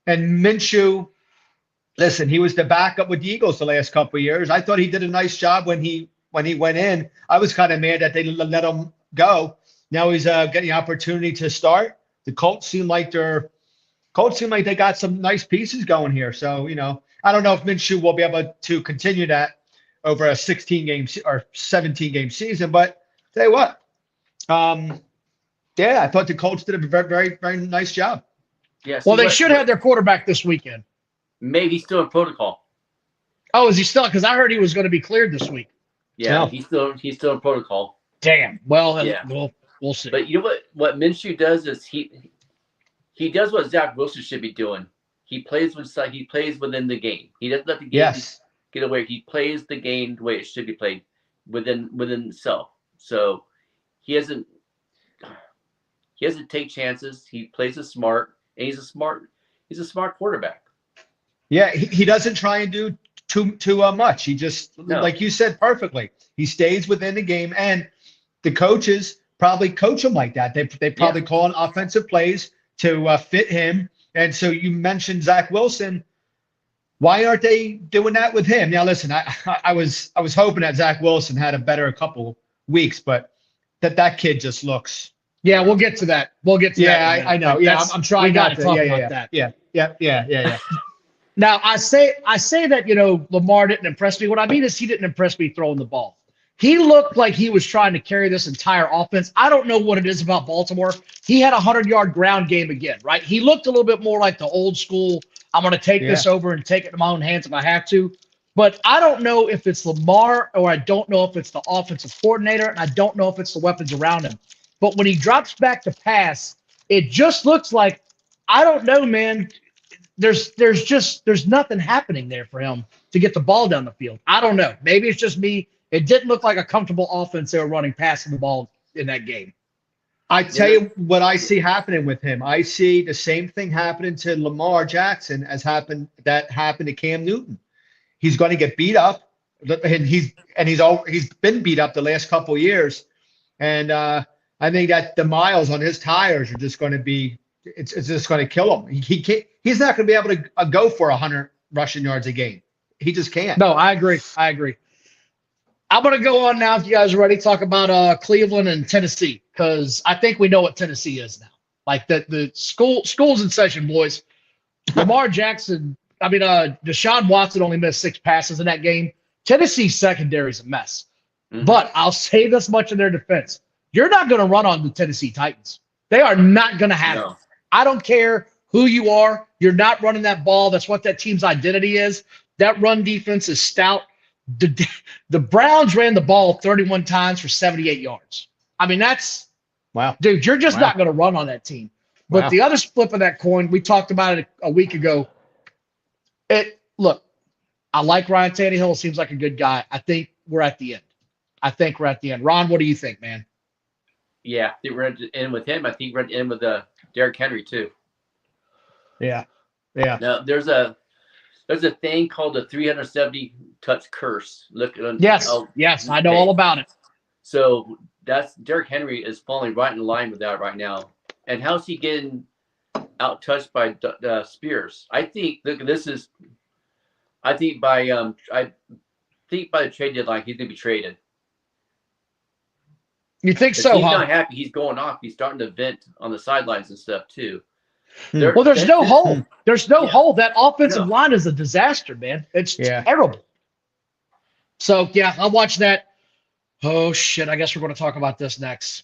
And Minshew, listen, he was the backup with the Eagles the last couple of years. I thought he did a nice job when he went in. I was kind of mad that they let him go. Now he's getting the opportunity to start. The Colts seem like they got some nice pieces going here. So, I don't know if Minshew will be able to continue that over a 16-game or 17-game season, but tell you what, I thought the Colts did a very, very, very nice job. Yeah. Well, they should have their quarterback this weekend. Maybe he's still in protocol. Oh, is he still? Because I heard he was going to be cleared this week. Yeah, No. he's still in protocol. Damn. Well, we'll see. But you know what Minshew does is he does what Zach Wilson should be doing. He plays within the game. He doesn't let the game get away. He plays the game the way it should be played within himself. So he doesn't take chances. He plays it smart, and he's a smart He's a smart quarterback. Yeah, he doesn't try and do too much. He just, No. like you said perfectly, he stays within the game, and the coaches probably coach him like that. They probably call in offensive plays to fit him. And so you mentioned Zach Wilson. Why aren't they doing that with him? Now, listen, I was hoping that Zach Wilson had a better couple weeks, but that kid just looks. Yeah, we'll get to that. We'll get to that. Yeah, I know. Yeah, I'm trying not to talk yeah, about that. Yeah. Now, I say that, Lamar didn't impress me. What I mean is he didn't impress me throwing the ball. He looked like he was trying to carry this entire offense. I don't know what it is about Baltimore. He had a 100-yard ground game again, right? He looked a little bit more like the old school, I'm going to take this over and take it in my own hands if I have to. But I don't know if it's Lamar, or I don't know if it's the offensive coordinator, and I don't know if it's the weapons around him. But when he drops back to pass, it just looks like, I don't know, man. There's nothing happening there for him to get the ball down the field. I don't know. Maybe it's just me. It didn't look like a comfortable offense they were running, passing the ball in that game. I tell you what I see happening with him. I see the same thing happening to Lamar Jackson as happened to Cam Newton. He's going to get beat up, and he's been beat up the last couple of years. And I think that the miles on his tires are just going to be. It's just going to kill him. He's not going to be able to go for 100 rushing yards a game. He just can't. No, I agree. I'm going to go on now, if you guys are ready, talk about Cleveland and Tennessee, because I think we know what Tennessee is now. Like the school's in session, boys. Lamar Jackson, Deshaun Watson only missed 6 passes in that game. Tennessee's secondary is a mess. Mm-hmm. But I'll say this much in their defense. You're not going to run on the Tennessee Titans. They are not going to have it. I don't care who you are. You're not running that ball. That's what that team's identity is. That run defense is stout. The Browns ran the ball 31 times for 78 yards. That's wow. Dude, you're just not going to run on that team. But the other flip of that coin, we talked about it a week ago. Look, I like Ryan Tannehill. Seems like a good guy. I think we're at the end. Ron, what do you think, man? Yeah, I think we're going to end with him. I think we're going to end with Derrick Henry too. Yeah. Now there's a thing called the 370 touch curse. Look at yes, I know all about it. So that's Derrick Henry is falling right in line with that right now. And how's he getting out touched by Spears? I think by the trade deadline he's going to be traded. You think so? He's not happy. He's going off. He's starting to vent on the sidelines and stuff too. Well, there's no hole. There's no hole. That offensive line is a disaster, man. It's terrible. So, I'll watch that. Oh, shit. I guess we're going to talk about this next.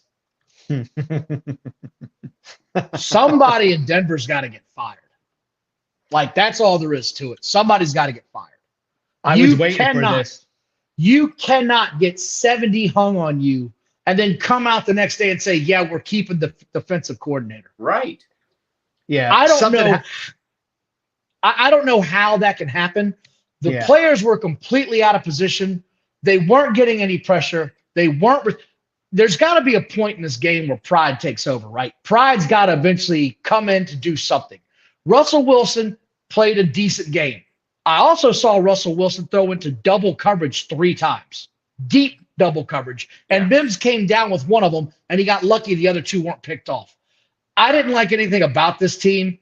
Somebody in Denver's got to get fired. Like, that's all there is to it. Somebody's got to get fired. I was waiting for this. You cannot get 70 hung on you and then come out the next day and say, yeah, we're keeping the defensive coordinator. Right. Yeah. I don't know. I don't know how that can happen. The players were completely out of position. They weren't getting any pressure. There's got to be a point in this game where pride takes over, right? Pride's got to eventually come in to do something. Russell Wilson played a decent game. I also saw Russell Wilson throw into double coverage 3 times, deep double coverage. And Mims came down with one of them, and he got lucky the other 2 weren't picked off. I didn't like anything about this team.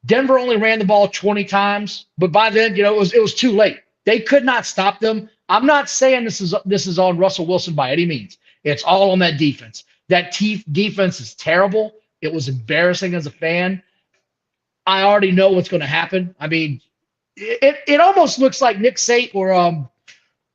Denver only ran the ball 20 times, but by then, it was too late. They could not stop them. I'm not saying this is on Russell Wilson by any means. It's all on that defense. That defense is terrible. It was embarrassing as a fan. I already know what's going to happen. It almost looks like Nick Saban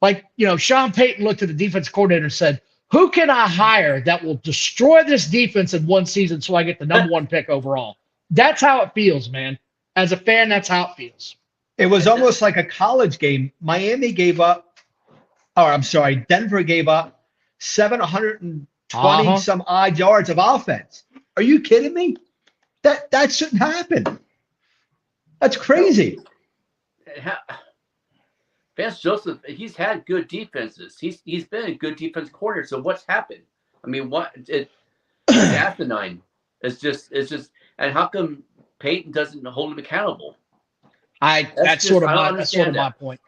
or Sean Payton looked at the defense coordinator and said, who can I hire that will destroy this defense in one season so I get the number 1 pick overall? That's how it feels, man. As a fan, that's how it feels. It was almost like a college game. Denver gave up 720 some odd yards of offense. Are you kidding me? That shouldn't happen. That's crazy. Vance Joseph, he's had good defenses. He's been a good defense coordinator. So what's happened? It's asinine. It's just, and how come Peyton doesn't hold him accountable. That's sort of my point.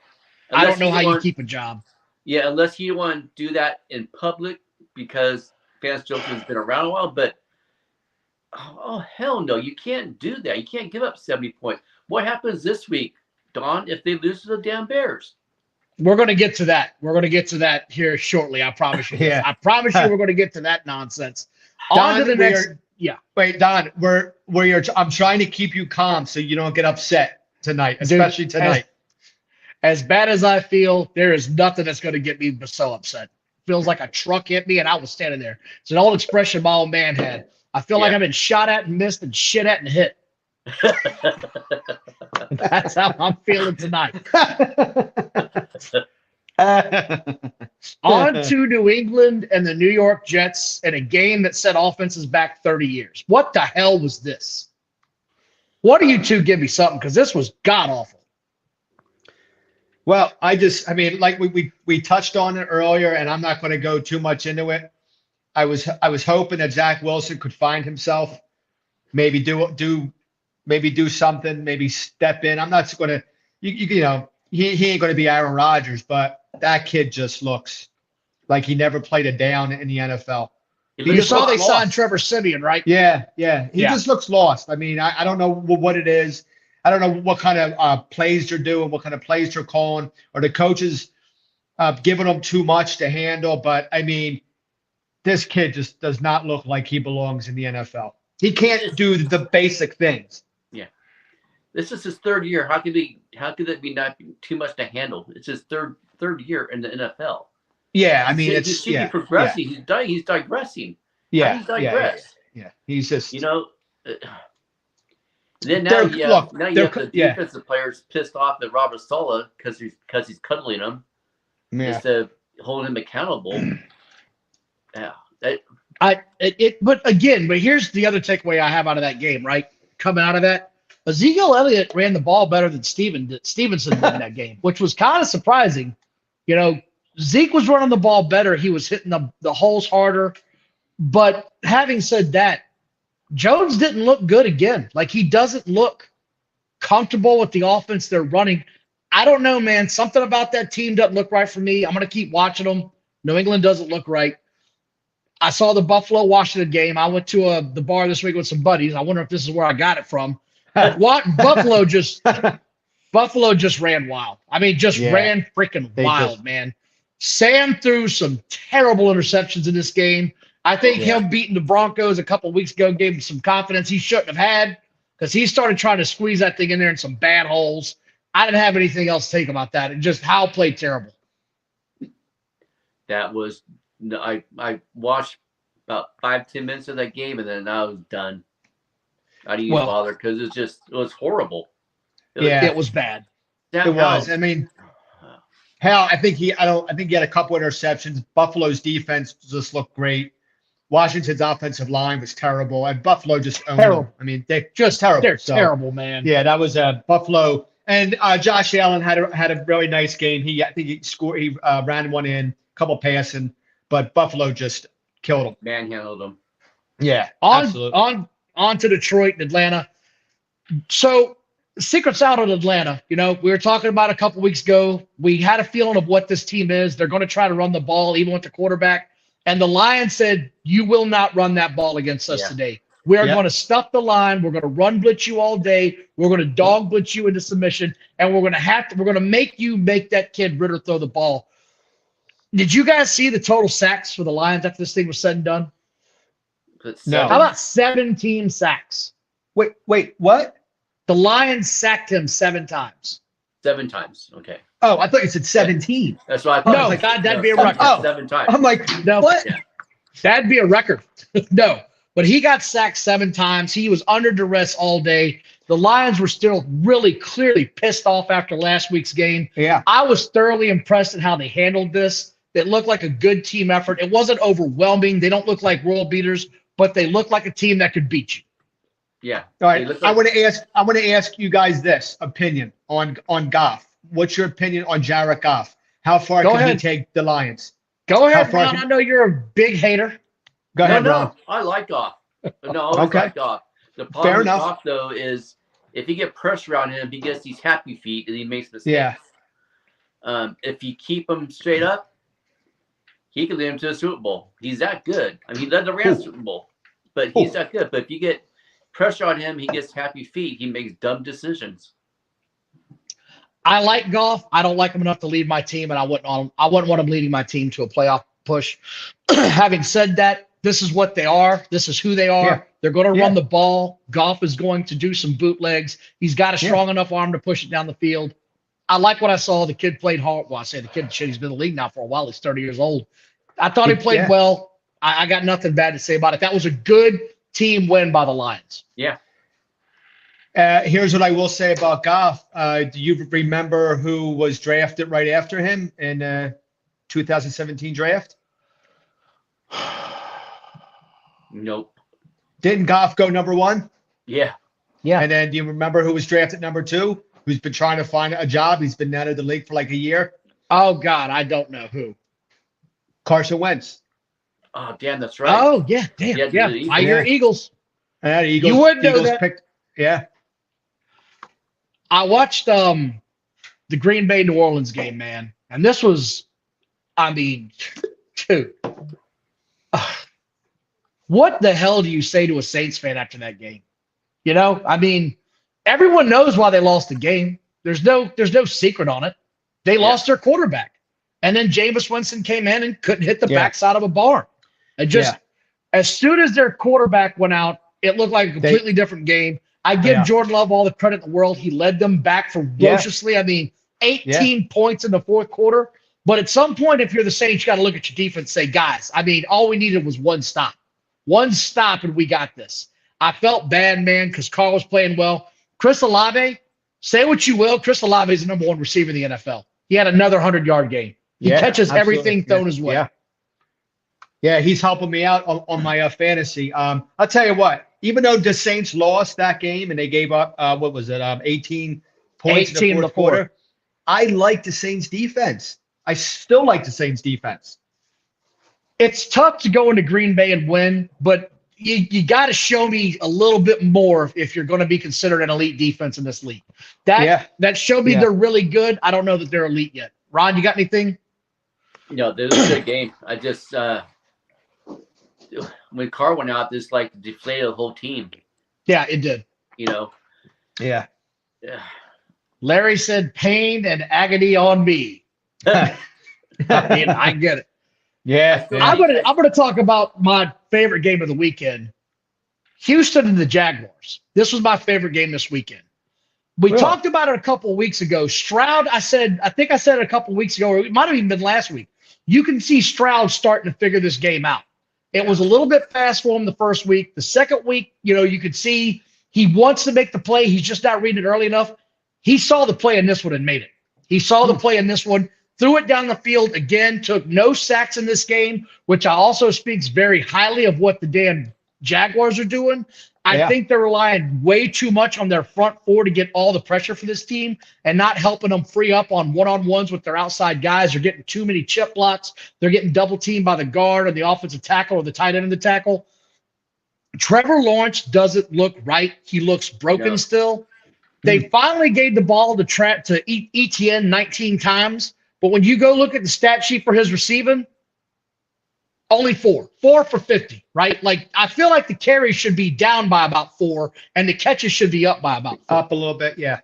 I don't know how you keep a job. Yeah, unless you want to do that in public because Vance Joseph's been around a while. But oh hell no, you can't do that. You can't give up 70 points. What happens this week, Don, if they lose to the damn Bears? We're going to get to that. We're going to get to that here shortly. I promise you. Yeah. I promise you we're going to get to that nonsense. Don, On to the next. Wait, Don, I'm trying to keep you calm so you don't get upset tonight, especially tonight. As bad as I feel, there is nothing that's going to get me so upset. Feels like a truck hit me and I was standing there. It's an old expression my old man had. I feel like I've been shot at and missed and shit at and hit. That's how I'm feeling tonight. On to New England and the New York Jets in a game that set offenses back 30 years. What the hell was this? What do you two give me something? Because this was god-awful. Well, like we touched on it earlier, and I'm not going to go too much into it. I was hoping that Zach Wilson could find himself, maybe do something, maybe step in. I'm not going to, he ain't going to be Aaron Rodgers, but that kid just looks like he never played a down in the NFL. You saw they signed Trevor Siemian, right? Yeah. He just looks lost. I mean, I don't know what it is. I don't know what kind of plays they're doing, what kind of plays they're calling, or the coaches giving them too much to handle. But, I mean, this kid just does not look like he belongs in the NFL. He can't do the basic things. Yeah. This is his third year. How could that be not too much to handle? It's his third year in the NFL. Yeah, I mean, he should be progressing. Yeah. He's digressing. Yeah, he's digressed. Yeah. He's just then now you have the defensive players pissed off at Robert Saleh because he's cuddling him instead of holding him accountable. Yeah. But here's the other takeaway I have out of that game, right? Coming out of that, Ezekiel Elliott ran the ball better than Stevenson did in that game, which was kind of surprising. Zeke was running the ball better. He was hitting the holes harder. But having said that, Jones didn't look good again. Like, he doesn't look comfortable with the offense they're running. I don't know, man. Something about that team doesn't look right for me. I'm going to keep watching them. New England doesn't look right. I saw the Buffalo-Washington game. I went to the bar this week with some buddies. I wonder if this is where I got it from. Buffalo just ran wild. I mean, ran freaking wild, man. Sam threw some terrible interceptions in this game. I think him beating the Broncos a couple of weeks ago gave him some confidence he shouldn't have had because he started trying to squeeze that thing in there in some bad holes. I didn't have anything else to take about that. And just Howell played terrible. That was I watched about 5-10 minutes of that game and then I was done. I didn't even bother because it was horrible. It was bad. It was. I mean, hell, I think he had a couple interceptions. Buffalo's defense just looked great. Washington's offensive line was terrible, and Buffalo just owned them. I mean, they're just terrible. They're terrible, man. Yeah, that was Buffalo. And Josh Allen had a really nice game. I think he scored. He ran one in, a couple passing, but Buffalo just killed him. Manhandled them. Yeah, absolutely. On to Detroit and Atlanta. So, secrets out of Atlanta. We were talking about a couple weeks ago. We had a feeling of what this team is. They're going to try to run the ball, even with the quarterback. And the Lions said, you will not run that ball against us today. We are going to stuff the line. We're going to run blitz you all day. We're going to dog blitz you into submission. And we're going to make you make that kid Ritter throw the ball. Did you guys see the total sacks for the Lions after this thing was said and done? No. How about 17 sacks? Wait, what? The Lions sacked him 7 times. 7 times. Okay. Oh, I thought you said 17. That's what I thought. No, God, that'd be a record. 7 times. I'm like, no, what? Yeah. That'd be a record. No, but he got sacked 7 times. He was under duress all day. The Lions were still really clearly pissed off after last week's game. Yeah. I was thoroughly impressed at how they handled this. It looked like a good team effort. It wasn't overwhelming. They don't look like world beaters, but they look like a team that could beat you. Yeah. All right. I want to ask you guys this opinion on Goff. What's your opinion on Jared Goff? How far can he take the Lions? Go ahead, Ron. I know you're a big hater. Go ahead, Ron. I like Goff. No, I like Goff. The problem Fair with enough. Goff, though, is if you get pressure on him, he gets these happy feet and he makes mistakes. Yeah. If you keep him straight up, he could lead him to a Super Bowl. He's that good. I mean, he led the Rams to Super Bowl, but he's that good. But if you get pressure on him, he gets happy feet. He makes dumb decisions. I like Goff. I don't like him enough to lead my team, and I wouldn't want him leading my team to a playoff push. Having said that, this is what they are. This is who they are. Yeah. They're going to run the ball. Goff is going to do some bootlegs. He's got a strong enough arm to push it down the field. I like what I saw. The kid played hard. Well, I say the kid, shit, he's been in the league now for a while. He's 30 years old. I thought he played well. I got nothing bad to say about it. That was a good team win by the Lions. Yeah. Here's what I will say about Goff. Do you remember who was drafted right after him in 2017 draft? Nope. Didn't Goff go number 1? Yeah. Yeah. And then do you remember who was drafted number 2? Who's been trying to find a job? He's been out of the league for like a year. Oh, God, I don't know who. Carson Wentz. Oh, damn, that's right. Oh, yeah, damn. Yeah, I hear Eagles. Eagles. You would know that. Yeah. I watched the Green Bay New Orleans game, man. And this was, I mean, dude. What the hell do you say to a Saints fan after that game? You know, I mean, everyone knows why they lost the game. There's no secret on it. They lost their quarterback. And then Jameis Winston came in and couldn't hit the backside of a barn. And just as soon as their quarterback went out, it looked like a completely different game. I give Jordan Love all the credit in the world. He led them back ferociously. I mean, 18 points in the fourth quarter. But at some point, if you're the Saints, you got to look at your defense and say, guys, I mean, all we needed was one stop. One stop, and we got this. I felt bad, man, because Carl was playing well. Chris Olave, say what you will, Chris Olave is the number 1 receiver in the NFL. He had another 100-yard game. He catches everything thrown his way. Yeah, he's helping me out on my fantasy. I'll tell you what, even though the Saints lost that game and they gave up, 18 points in the fourth quarter, I like the Saints defense. I still like the Saints defense. It's tough to go into Green Bay and win, but you got to show me a little bit more if you're going to be considered an elite defense in this league. That showed me they're really good. I don't know that they're elite yet. Ron, you got anything? No, this was a good game. I just when Carr went out, this like deflated the whole team. Yeah, it did. You know. Yeah. Larry said, "Pain and agony on me." I mean, I get it. Yeah. I'm gonna talk about my favorite game of the weekend. Houston and the Jaguars. This was my favorite game this weekend. We talked about it a couple of weeks ago. Stroud, I think I said it a couple of weeks ago, or it might have even been last week. You can see Stroud starting to figure this game out. It was a little bit fast for him the first week. The second week, you could see he wants to make the play. He's just not reading it early enough. He saw the play in this one and made it. He saw the play in this one, threw it down the field again, took no sacks in this game, which I also speaks very highly of what the damn Jaguars are doing. I think they're relying way too much on their front four to get all the pressure for this team and not helping them free up on one-on-ones with their outside guys. They're getting too many chip blocks. They're getting double-teamed by the guard or the offensive tackle or the tight end of the tackle. Trevor Lawrence doesn't look right. He looks broken still. They finally gave the ball to ETN 19 times, but when you go look at the stat sheet for his receiving, only 4 for 50, right? Like, I feel like the carries should be down by about 4 and the catches should be up by about 4. Up a little bit, yeah.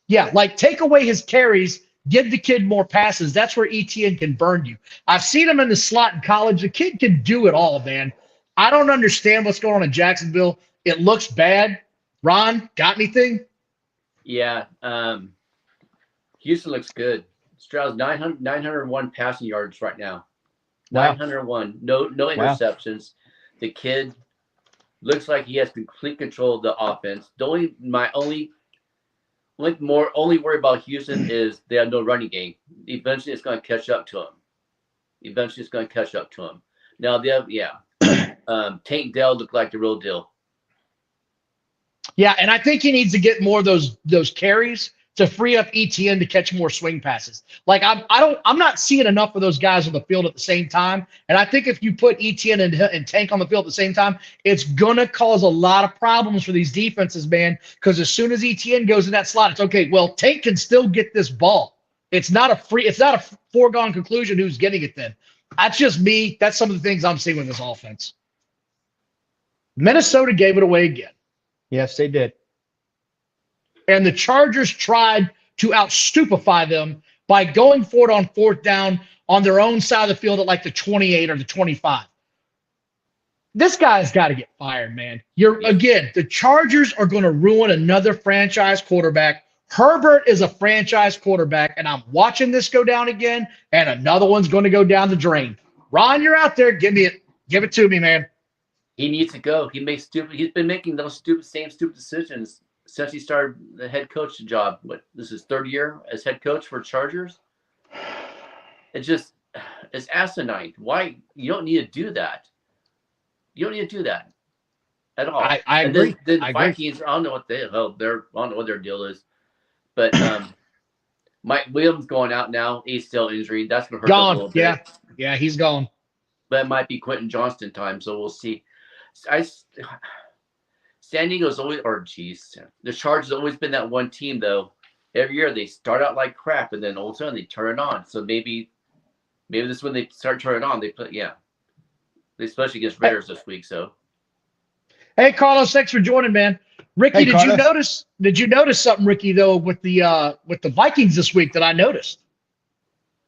Yeah, like take away his carries, give the kid more passes. That's where ETN can burn you. I've seen him in the slot in college. The kid can do it all, man. I don't understand what's going on in Jacksonville. It looks bad. Ron, got anything? Yeah, Houston looks good. Stroud's 901 passing yards right now. 901. No interceptions. The kid looks like he has complete control of the offense. My only worry about Houston is they have no running game. Eventually, it's going to catch up to him. Now they have Tank Dell looked like the real deal. Yeah, and I think he needs to get more of those carries to free up ETN to catch more swing passes. Like I'm not seeing enough of those guys on the field at the same time. And I think if you put ETN and Tank on the field at the same time, it's gonna cause a lot of problems for these defenses, man. Because as soon as ETN goes in that slot, it's okay. Well, Tank can still get this ball. It's not a foregone conclusion who's getting it then. That's just me. That's some of the things I'm seeing with this offense. Minnesota gave it away again. Yes, they did. And the Chargers tried to out-stupefy them by going for it on fourth down on their own side of the field at like the 28 or the 25. This guy's got to get fired, man. Again, the Chargers are going to ruin another franchise quarterback. Herbert is a franchise quarterback, and I'm watching this go down again, and another one's going to go down the drain. Ron, you're out there. Give it to me, man. He needs to go. He's been making those same stupid decisions since he started the head coach job. This is his third year as head coach for Chargers. It's asinine. Why? You don't need to do that. You don't need to do that at all. I agree. Then Vikings, I don't know what I don't know what their deal is. But Mike Williams going out now, ACL injury. That's gonna hurt them a little bit. Yeah, he's gone. But it might be Quentin Johnston time, so we'll see. San Diego's always, the Chargers have always been that one team, though. Every year they start out like crap, and then all of a sudden they turn it on. So maybe this is when they start turning on. Especially against Raiders this week. So, hey, Carlos, thanks for joining, man. Ricky, Hey, did Carlos. you notice something, Ricky, though, with the Vikings this week that I noticed?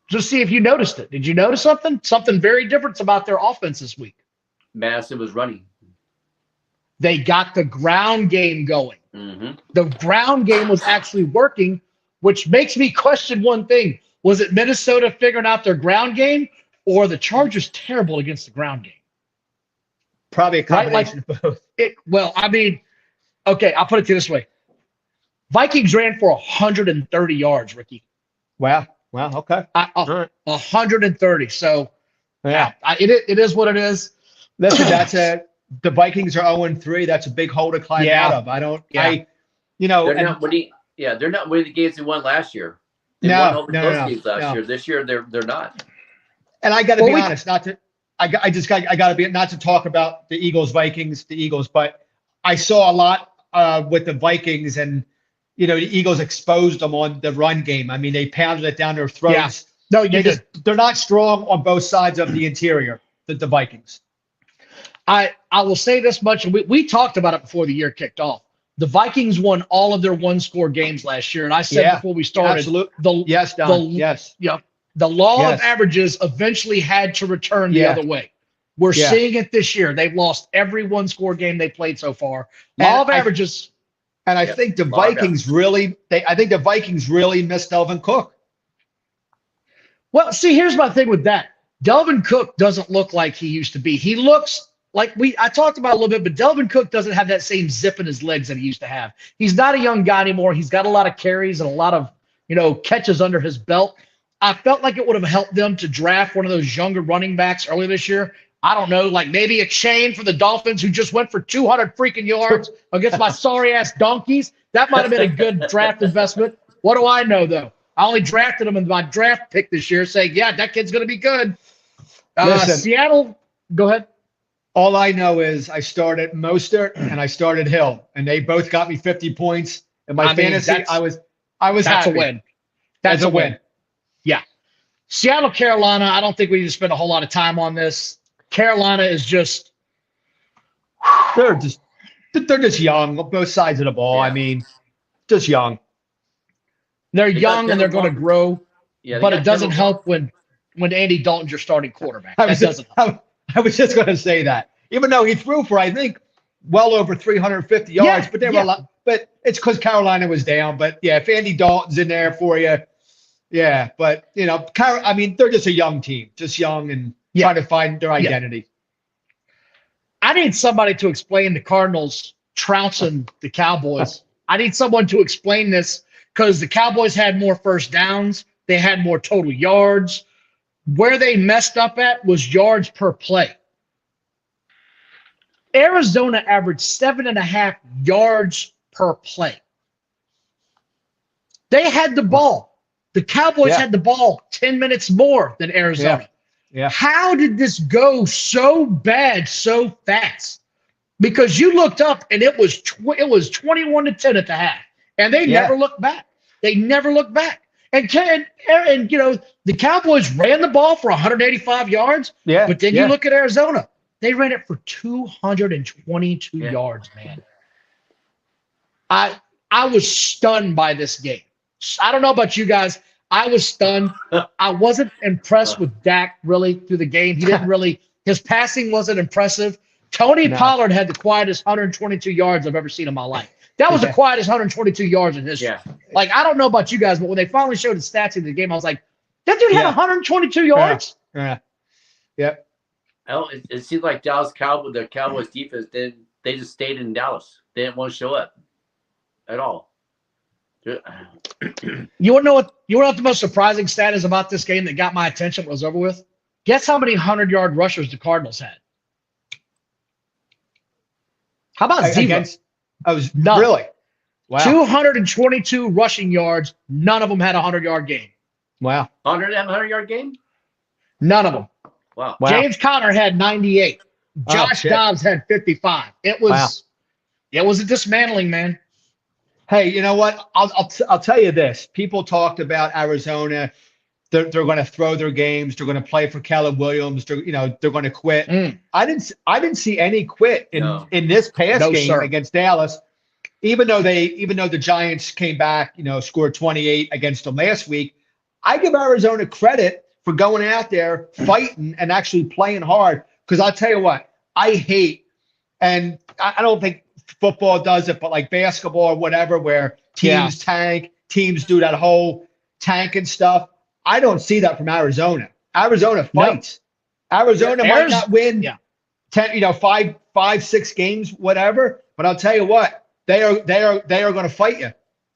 Just see if you noticed it. Did you notice something? Something very different about their offense this week. Madison was running. They got the ground game going. Mm-hmm. The ground game was actually working, which makes me question one thing. Was it Minnesota figuring out their ground game, or the Chargers terrible against the ground game? Probably a combination of both. Okay, I'll put it to you this way. Vikings ran for 130 yards, Ricky. Wow. Okay. 130. So, Yeah. It is what it is. Listen, the Vikings are 0-3. That's a big hole to climb out of. They're not winning the games they won last year. They won all the close games last year. This year they're not. And I got to be honest, not to talk about the Vikings, but I saw a lot with the Vikings, and the Eagles exposed them on the run game. I mean, they pounded it down their throats. Yeah. No, they're not strong on both sides of the interior. The Vikings. I will say this much, and we talked about it before the year kicked off. The Vikings won all of their one-score games last year, and I said before we started, the law of averages eventually had to return the other way. We're seeing it this year. They've lost every one-score game they played so far. Law of averages. And I think the Vikings really missed Delvin Cook. Well, see, here's my thing with that. Delvin Cook doesn't look like he used to be. He looks like I talked about a little bit, but Delvin Cook doesn't have that same zip in his legs that he used to have. He's not a young guy anymore. He's got a lot of carries and a lot of, catches under his belt. I felt like it would have helped them to draft one of those younger running backs earlier this year. I don't know, like maybe a chain for the Dolphins who just went for 200 freaking yards against my sorry ass donkeys. That might have been a good draft investment. What do I know, though? I only drafted him in my draft pick this year, saying, that kid's going to be good. Seattle, go ahead. All I know is I started Mostert and I started Hill, and they both got me 50 points. In my fantasy, I was that's happy. A win. That's a win. Yeah. Seattle, Carolina, I don't think we need to spend a whole lot of time on this. Carolina is just they're just young, both sides of the ball. I mean, just young. They're young and they're going to grow. Yeah, but it doesn't help when Andy Dalton's your starting quarterback. I was just going to say that. Even though he threw for, I think, well over 350 yards, but there were a lot. But it's because Carolina was down. But if Andy Dalton's in there for you, But they're just a young team, just young and trying to find their identity. I need somebody to explain the Cardinals trouncing the Cowboys. I need someone to explain this because the Cowboys had more first downs. They had more total yards. Where they messed up at was yards per play. Arizona averaged 7.5 yards per play. They had the ball. The Cowboys had the ball 10 minutes more than Arizona. Yeah. How did this go so bad so fast? Because you looked up and it was 21-10 at the half, and they never looked back. They never looked back. And the Cowboys ran the ball for 185 yards. Yeah. But then you look at Arizona, they ran it for 222 yards, man. I was stunned by this game. I don't know about you guys. I was stunned. I wasn't impressed with Dak really through the game. He didn't really. His passing wasn't impressive. Tony Pollard had the quietest 122 yards I've ever seen in my life. That was the quietest 122 yards in history. Yeah. Like, I don't know about you guys, but when they finally showed the stats in the game, I was like, that dude had 122 yards? Yeah. Yep. Well, it seems like the Cowboys defense, they just stayed in Dallas. They didn't want to show up at all. You want to know what the most surprising stat is about this game that got my attention when it was over with? Guess how many 100-yard rushers the Cardinals had? How about zero? None. Really? Wow. 222 rushing yards. None of them had a 100-yard game. Wow. 100-yard game? None of them. Wow. James Conner had 98. Josh Dobbs had 55. It was a dismantling, man. Hey, you know what? I'll tell you this. People talked about Arizona. They're going to throw their games. They're going to play for Caleb Williams. They're going to quit. I didn't see any quit in this past game against Dallas. Even though the Giants came back, scored 28 against them last week. I give Arizona credit for going out there, fighting, and actually playing hard. Because I'll tell you what, I hate, and I don't think football does it, but like basketball or whatever, where teams tank, teams do that whole tanking stuff. I don't see that from Arizona. Arizona fights. No. Arizona might not win 10, 5, 6 games, whatever. But I'll tell you what, they are going to fight you.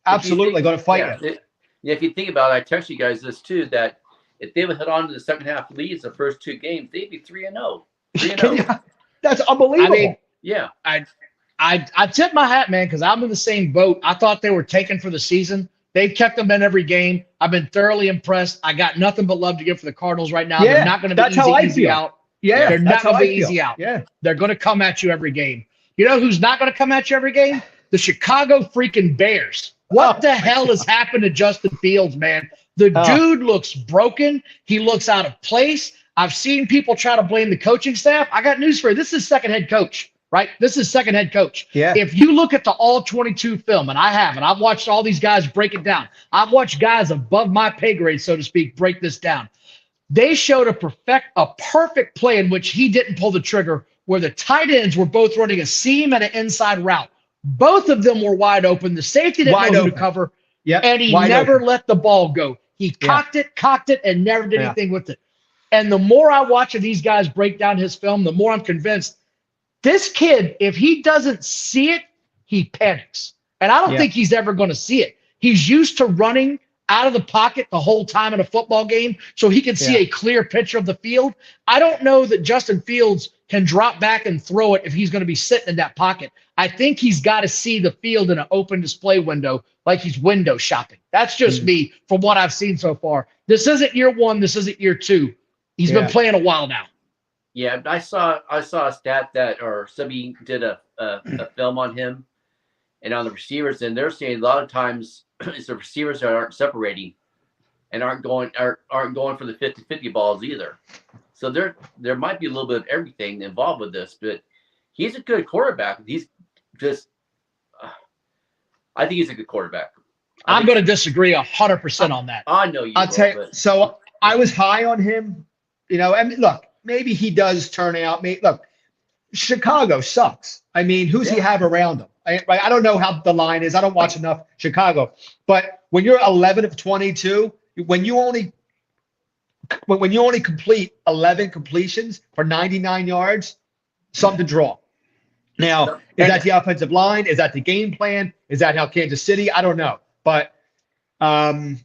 Absolutely going to fight you. If you think about it, I text you guys this too, that if they would head on to the second half leads the first 2 games, they'd be 3-0. 3-0. That's unbelievable. I mean, yeah. I tip my hat, man, because I'm in the same boat. I thought they were taken for the season. They've kept them in every game. I've been thoroughly impressed. I got nothing but love to give for the Cardinals right now. Yeah, they're not going to be easy out. Yeah, they're not going to be easy out. Yeah, they're going to come at you every game. You know who's not going to come at you every game? The Chicago freaking Bears. What the hell has happened to Justin Fields, man? The dude looks broken. He looks out of place. I've seen people try to blame the coaching staff. I got news for you. This is second head coach, right? This is second head coach. Yeah. If you look at the all 22 film, and I have, and I've watched all these guys break it down. I've watched guys above my pay grade, so to speak, break this down. They showed a perfect play in which he didn't pull the trigger, where the tight ends were both running a seam and an inside route. Both of them were wide open. The safety didn't know who to cover, and he never let the ball go. He cocked it, and never did anything with it. And the more I watch of these guys break down his film, the more I'm convinced this kid, if he doesn't see it, he panics. And I don't think he's ever going to see it. He's used to running out of the pocket the whole time in a football game so he can see a clear picture of the field. I don't know that Justin Fields can drop back and throw it if he's going to be sitting in that pocket. I think he's got to see the field in an open display window like he's window shopping. That's just me from what I've seen so far. This isn't year 1. This isn't year 2. He's been playing a while now. Yeah, I saw a stat or somebody did a film on him and on the receivers, and they're saying a lot of times it's the receivers that aren't separating and aren't going for the 50-50 balls either. So there might be a little bit of everything involved with this, but he's a good quarterback. He's just I think he's a good quarterback. I'm going to disagree 100% on that. I know you. I'll tell you. So I was high on him, and look, maybe he does turn out. Look, Chicago sucks. I mean, who's he have around him? I don't know how the line is. I don't watch enough Chicago. But when you're 11 of 22, when you only complete 11 completions for 99 yards, something to draw. Now, is that the offensive line? Is that the game plan? Is that how Kansas City? I don't know. But I'm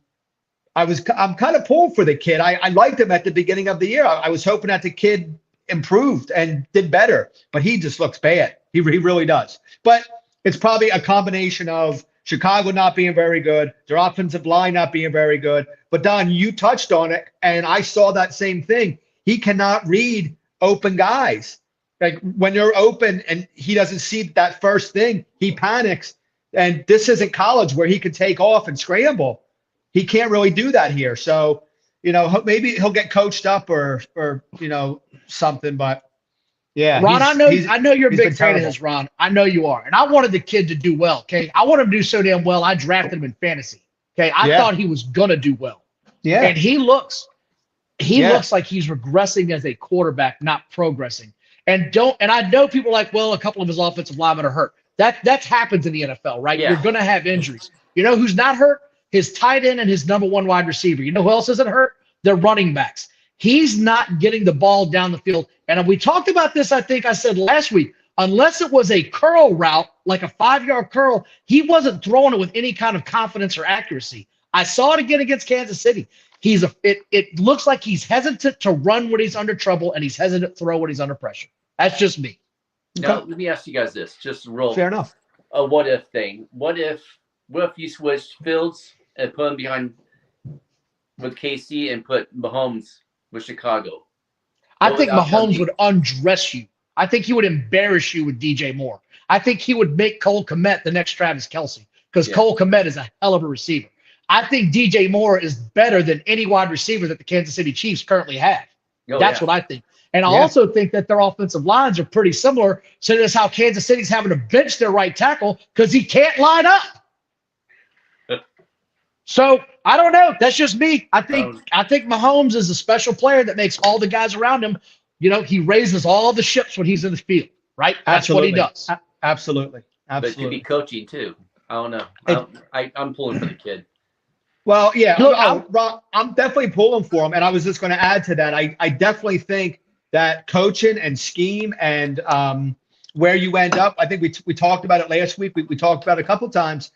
kind of pulled for the kid. I liked him at the beginning of the year. I was hoping that the kid improved and did better, but he just looks bad. He really does. But it's probably a combination of Chicago not being very good, their offensive line not being very good. But Don, you touched on it, and I saw that same thing. He cannot read open guys. Like when you're open and he doesn't see that first thing, he panics. And this isn't college where he can take off and scramble. He can't really do that here. So, maybe he'll get coached up or something. But yeah, Ron, I know you're a he's been big fan of terrible. his, Ron. I know you are. And I wanted the kid to do well. Okay. I wanted him to do so damn well. I drafted him in fantasy. Okay. I thought he was gonna do well. Yeah. And he looks like he's regressing as a quarterback, not progressing. And I know people are like, well, a couple of his offensive linemen are hurt. That happens in the NFL, right? Yeah. You're gonna have injuries. You know who's not hurt? His tight end and his number one wide receiver. You know who else isn't hurt? Their running backs. He's not getting the ball down the field. And we talked about this, I think I said last week, unless it was a curl route, like a 5-yard curl, he wasn't throwing it with any kind of confidence or accuracy. I saw it again against Kansas City. It looks like he's hesitant to run when he's under trouble, and he's hesitant to throw when he's under pressure. That's just me. Now, let me ask you guys this, just real Fair enough. A what if thing. What if you switched Fields and put him behind with KC and put Mahomes with Chicago? I think Mahomes would undress you. I think he would embarrass you with DJ Moore. I think he would make Cole Kmet the next Travis Kelce because Cole Kmet is a hell of a receiver. I think DJ Moore is better than any wide receiver that the Kansas City Chiefs currently have. That's what I think. And I also think that their offensive lines are pretty similar. So that's how Kansas City's having to bench their right tackle because he can't line up. So I don't know. That's just me. I think Mahomes is a special player that makes all the guys around him. He raises all the ships when he's in the field, right? That's what he does. Absolutely. But it could be coaching too. I don't know. I'm pulling for the kid. Well, yeah. Look, I'm definitely pulling for him. And I was just going to add to that. I definitely think that coaching and scheme and where you end up, I think we talked about it last week. We talked about it a couple times.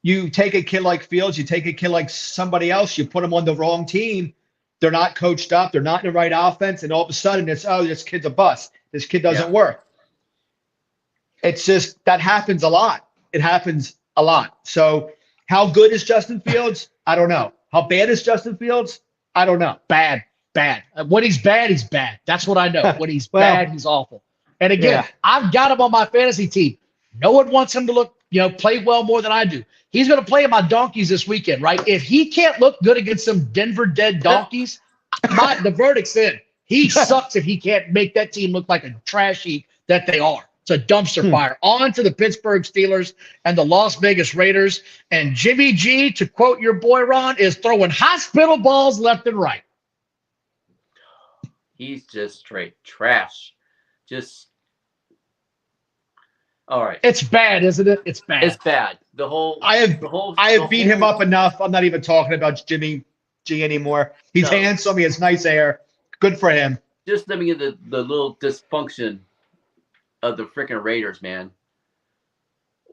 You take a kid like Fields, you take a kid like somebody else, you put them on the wrong team. They're not coached up. They're not in the right offense. And all of a sudden it's, this kid's a bust. This kid doesn't work. It's just that happens a lot. It happens a lot. So how good is Justin Fields? I don't know. How bad is Justin Fields? I don't know. Bad. When he's bad, he's bad. That's what I know. When he's bad, he's awful. And again, I've got him on my fantasy team. No one wants him to play well more than I do. He's going to play in my donkeys this weekend, right? If he can't look good against some Denver dead donkeys, the verdict's in. He sucks if he can't make that team look like a trash heap that they are. It's a dumpster fire. On to the Pittsburgh Steelers and the Las Vegas Raiders. And Jimmy G, to quote your boy Ron, is throwing hospital balls left and right. He's just straight trash. All right. It's bad, isn't it? It's bad. It's bad. I have beat him up enough. I'm not even talking about Jimmy G anymore. He's handsome. He has nice hair. Good for him. Just let me get the little dysfunction of the freaking Raiders, man.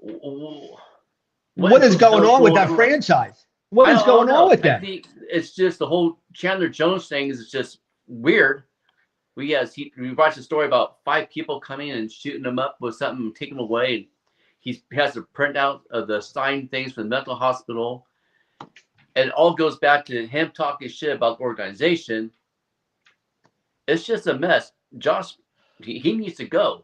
What is going on with that franchise? What is going on with that? It's just the whole Chandler Jones thing is just weird. We watched a story about 5 people coming and shooting him up with something, taking him away. And he has a printout of the signed things from the mental hospital. And it all goes back to him talking shit about the organization. It's just a mess. Josh, he needs to go.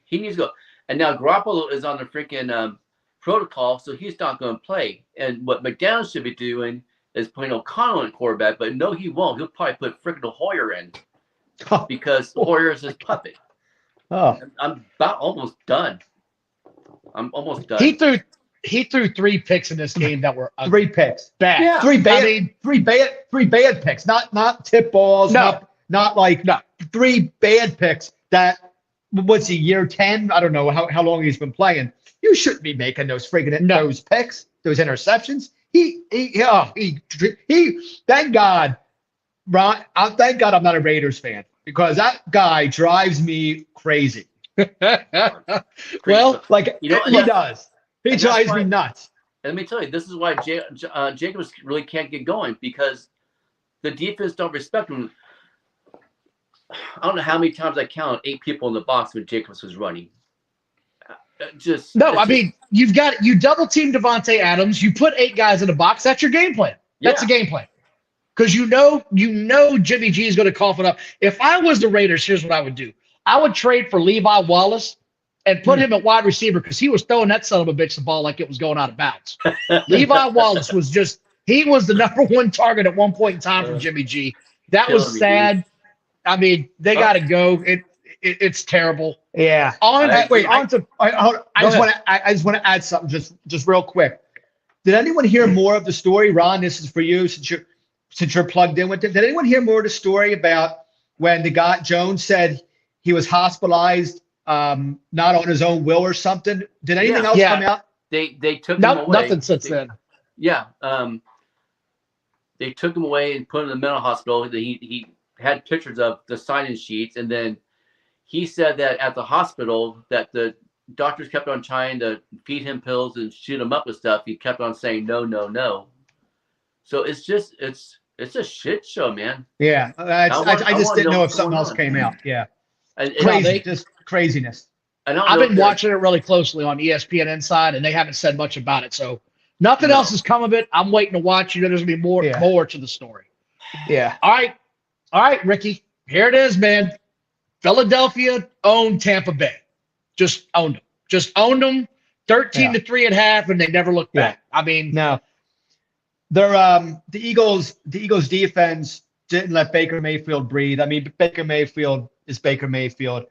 He needs to go. And now Garoppolo is on the freaking protocol, so he's not going to play. And what McDaniels should be doing is putting O'Connell in quarterback, but no, he won't. He'll probably put freaking Hoyer in because Hoyer is his puppet. I'm about almost done. I'm almost done. He threw 3 picks in this game that were 3 picks. Bad. Yeah. 3 bad picks. Not tip balls. No. Not 3 bad picks that what's he, year 10? I don't know how long he's been playing. You shouldn't be making those those picks, those interceptions. He thank God, Ron, thank God I'm not a Raiders fan because that guy drives me crazy. Well, he does. He drives me nuts. And let me tell you, this is why Jacobs really can't get going because the defense don't respect him. I don't know how many times I counted 8 people in the box when Jacobs was running. I mean, you double team Devontae Adams. You put 8 guys in the box. That's your game plan. That's the game plan. Because you know Jimmy G is going to cough it up. If I was the Raiders, here's what I would do. I would trade for Levi Wallace and put him at wide receiver because he was throwing that son of a bitch the ball like it was going out of bounds. Levi Wallace was he was the number 1 target at one point in time from Jimmy G. That was sad. I mean, they got to go. It's terrible. Yeah. I just want to add something just real quick. Did anyone hear more of the story, Ron? This is for you since you're plugged in with it. Did anyone hear more of the story about when the guy Jones said he was hospitalized, not on his own will or something? Did anything else come out? They took him away. Nothing since then. Yeah. They took him away and put him in the mental hospital. He had pictures of the sign-in sheets, and then he said that at the hospital that the doctors kept on trying to feed him pills and shoot him up with stuff. He kept on saying no, no, no. So it's a shit show, man. Yeah, I just didn't know if something else came out. Yeah, just craziness. I've been watching it really closely on ESPN Inside, and they haven't said much about it. So nothing else has come of it. I'm waiting to watch. There's gonna be more to the story. Yeah. All right, Ricky. Here it is, man. Philadelphia owned Tampa Bay. Just owned them. 13-3 at half, and they never looked back. I mean, no. The Eagles defense didn't let Baker Mayfield breathe. I mean, Baker Mayfield is Baker Mayfield.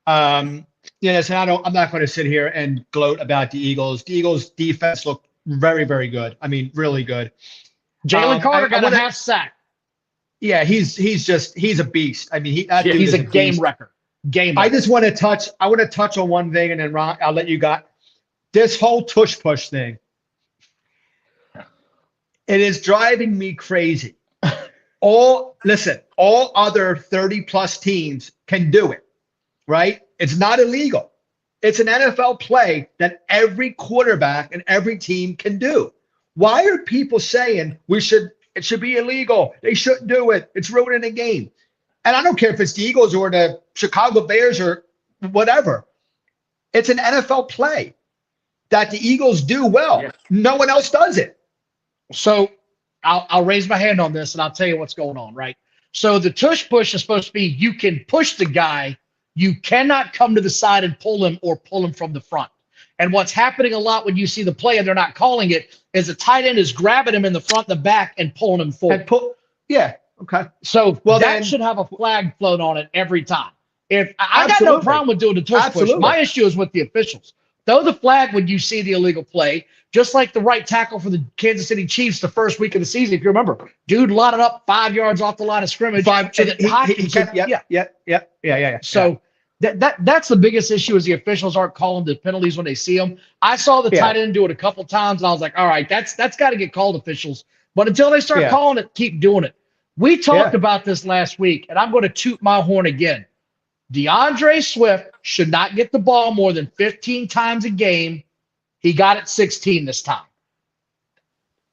So I'm not going to sit here and gloat about the Eagles. The Eagles defense looked very, very good. I mean, really good. Jalen Carter got a half sack. Yeah, he's a beast. I mean, he's a game wrecker. I want to touch on one thing, and then Ron, I'll let you go. This whole tush push thing. It is driving me crazy. All other 30+ teams can do it, right? It's not illegal. It's an NFL play that every quarterback and every team can do. Why are people saying it should be illegal? They shouldn't do it. It's ruining the game. And I don't care if it's the Eagles or the Chicago Bears or whatever. It's an NFL play that the Eagles do well. Yeah. No one else does it. So I'll raise my hand on this, and I'll tell you what's going on, right? So the tush push is supposed to be you can push the guy. You cannot come to the side and pull him or pull him from the front. And what's happening a lot when you see the play and they're not calling it is the tight end is grabbing him in the front and the back and pulling him forward. Okay. So that should have a flag float on it every time. If I got no problem with doing the tush push. My issue is with the officials. Throw the flag when you see the illegal play, just like the right tackle for the Kansas City Chiefs the first week of the season. If you remember, dude lining up 5 yards off the line of scrimmage. Yeah. So that's the biggest issue is the officials aren't calling the penalties when they see them. I saw the tight end do it a couple times, and I was like, all right, that's got to get called, officials. But until they start calling it, keep doing it. We talked about this last week, and I'm going to toot my horn again. DeAndre Swift should not get the ball more than 15 times a game. He got it 16 this time.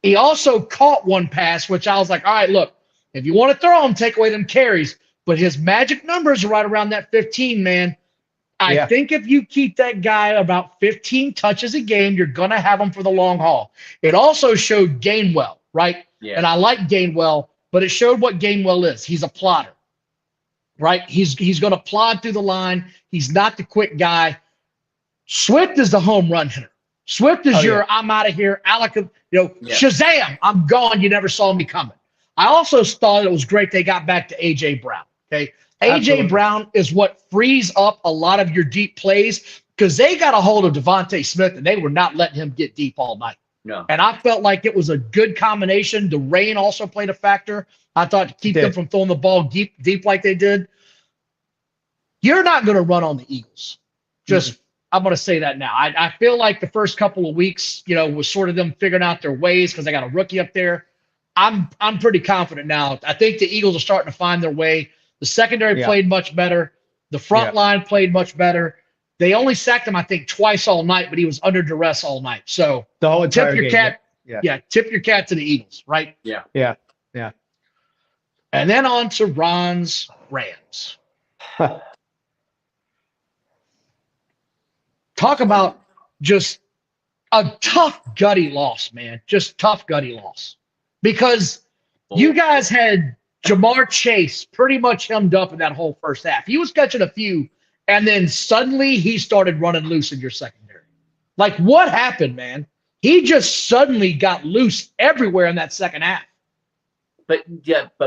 He also caught one pass, which I was like, all right, look, if you want to throw him, take away them carries. But his magic numbers are right around that 15, man. I think if you keep that guy about 15 touches a game, you're going to have him for the long haul. It also showed Gainwell, right? Yeah. And I like Gainwell, but it showed what Gainwell is. He's a plotter. Right? He's going to plod through the line. He's not the quick guy. Swift is the home run hitter. Swift is I'm out of here. Shazam, I'm gone. You never saw me coming. I also thought it was great they got back to A.J. Brown. Okay. A.J. Brown is what frees up a lot of your deep plays because they got a hold of Devontae Smith and they were not letting him get deep all night. No. And I felt like it was a good combination. The rain also played a factor. I thought to keep them from throwing the ball deep like they did. You're not going to run on the Eagles. I'm going to say that now. I feel like the first couple of weeks, was sort of them figuring out their ways because they got a rookie up there. I'm pretty confident now. I think the Eagles are starting to find their way. The secondary played much better. The front line played much better. They only sacked him, I think, twice all night, but he was under duress all night. So the whole entire game. Tip your cap to the Eagles, right? Yeah. And then on to Ron's Rams. Talk about just a tough, gutty loss, man. Just tough, gutty loss. Because you guys had Jamar Chase pretty much hemmed up in that whole first half. He was catching a few, and then suddenly he started running loose in your secondary. Like, what happened, man? He just suddenly got loose everywhere in that second half. But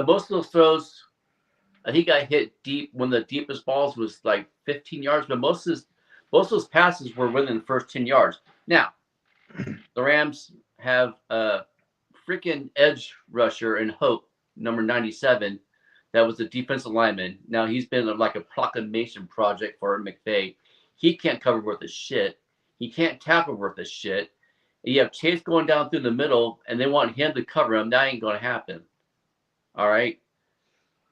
most of those throws, he got hit deep. One of the deepest balls was like 15 yards, but most of those passes were within the first 10 yards. Now, the Rams have a freaking edge rusher in Hope, number 97. That was a defensive lineman. Now he's been like a proclamation project for McVay. He can't cover worth a shit. He can't tackle worth a shit. You have Chase going down through the middle, and they want him to cover him. That ain't going to happen. All right.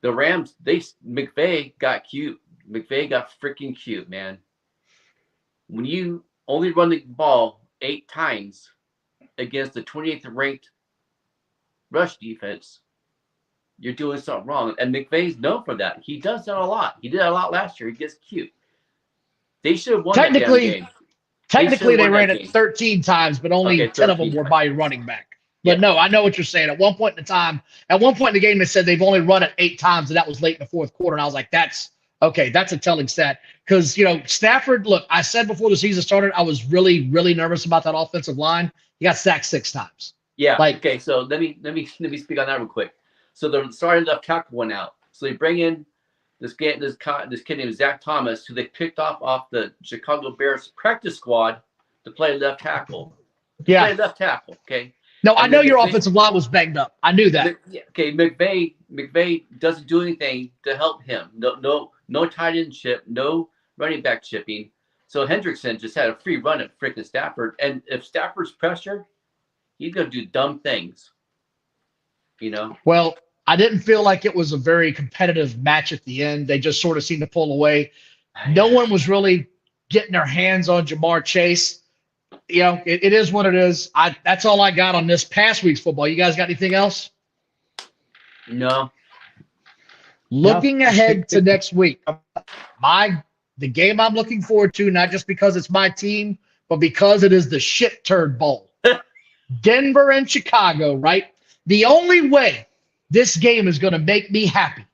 The Rams, McVay got cute. McVay got freaking cute, man. When you only run the ball 8 times against the 28th ranked rush defense, you're doing something wrong. And McVay's known for that. He does that a lot. He did that a lot last year. He gets cute. They should have won that damn game. Technically, they ran it 13 times, but only 10 of them were by running back. But no, I know what you're saying. At one point in the game, they said they've only run it 8 times, and that was late in the fourth quarter. And I was like, that's a telling stat. Because, Stafford, look, I said before the season started, I was really, really nervous about that offensive line. He got sacked 6 times. Yeah. Okay. So let me speak on that real quick. So the starting left tackle went out. So they bring in this kid named Zach Thomas, who they picked off the Chicago Bears practice squad to play left tackle. Yeah. Play left tackle. Okay. No, I know your offensive line was banged up. I knew that. Okay, McVay doesn't do anything to help him. No tight end chip, no running back chipping. So Hendrickson just had a free run at freaking Stafford. And if Stafford's pressured, he's going to do dumb things. Well, I didn't feel like it was a very competitive match at the end. They just sort of seemed to pull away. No one was really getting their hands on Jamar Chase. It is what it is. That's all I got on this past week's football. You guys got anything else? No. Looking ahead to next week, the game I'm looking forward to, not just because it's my team, but because it is the shit turd bowl. Denver and Chicago, right? The only way this game is going to make me happy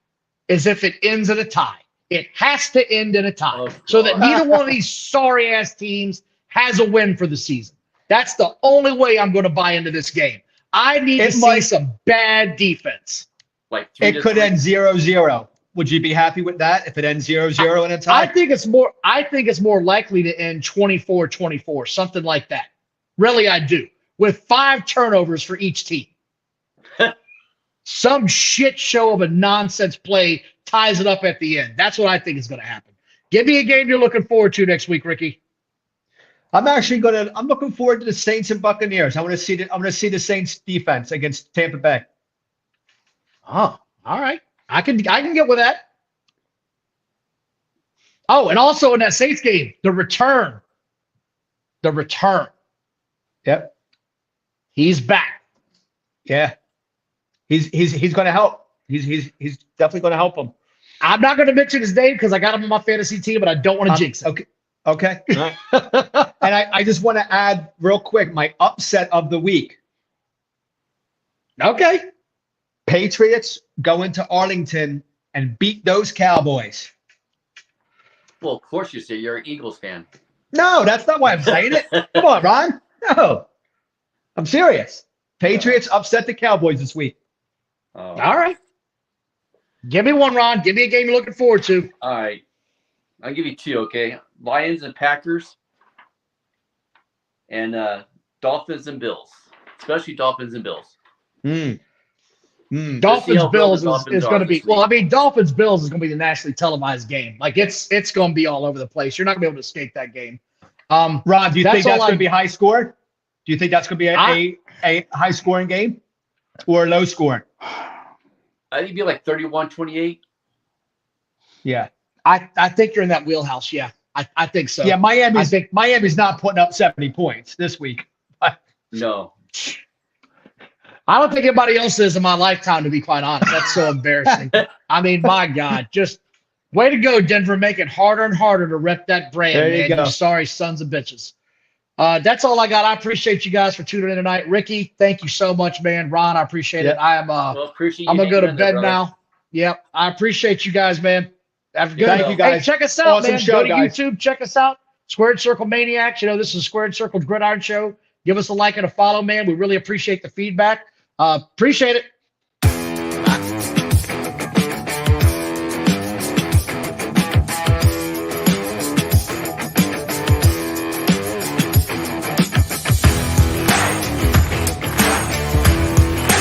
is if it ends in a tie. It has to end in a tie so that neither one of these sorry-ass teams has a win for the season. That's the only way I'm going to buy into this game. I need to see some bad defense. It could end 0-0. Would you be happy with that if it ends 0-0 in a tie? I think it's more likely to end 24-24, something like that. Really, I do. With 5 turnovers for each team. Some shit show of a nonsense play ties it up at the end. That's what I think is going to happen. Give me a game you're looking forward to next week, Ricky. I'm looking forward to the Saints and Buccaneers. I want to see the Saints defense against Tampa Bay. Oh, all right. I can get with that. Oh, and also in that Saints game, the return. Yep. He's back. Yeah. He's going to help. He's definitely going to help him. I'm not going to mention his name because I got him on my fantasy team, but I don't want to jinx it. Okay. All right. And I just want to add real quick my upset of the week. Okay. Patriots go into Arlington and beat those Cowboys. Well, of course you say you're an Eagles fan. No, that's not why I'm saying it. Come on, Ron. No. I'm serious. Patriots upset the Cowboys this week. Oh. All right. Give me one, Ron. Give me a game you're looking forward to. All right. I'll give you 2, okay? Lions and Packers and Dolphins and Bills, especially Dolphins and Bills. Dolphins Bills is going to be Dolphins Bills is going to be the nationally televised game. Like it's going to be all over the place. You're not going to be able to escape that game. Ron, do you think that's going to be high score? Do you think that's going to be a high scoring game or low scoring? I think it'd be like 31-28. Yeah. I think you're in that wheelhouse. Yeah, I think so. Yeah, Miami's not putting up 70 points this week. No. I don't think anybody else is in my lifetime, to be quite honest. That's so embarrassing. I mean, my God, just way to go, Denver. Make it harder and harder to rep that brand, there you man. go. You sorry sons of bitches. That's all I got. I appreciate you guys for tuning in tonight. Ricky, thank you so much, man. Ron, I appreciate it. I am Well, appreciate I'm you gonna go to hanging in there, bed brother. now. Yep. I appreciate you guys, man. Have a good Thank night. you, guys. Hey, check us out, Awesome man. show, Go to guys. YouTube, check us out. Squared Circle Maniacs. You know, this is Squared Circle's Gridiron Show. Give us a like and a follow, man. We really appreciate the feedback. Appreciate it.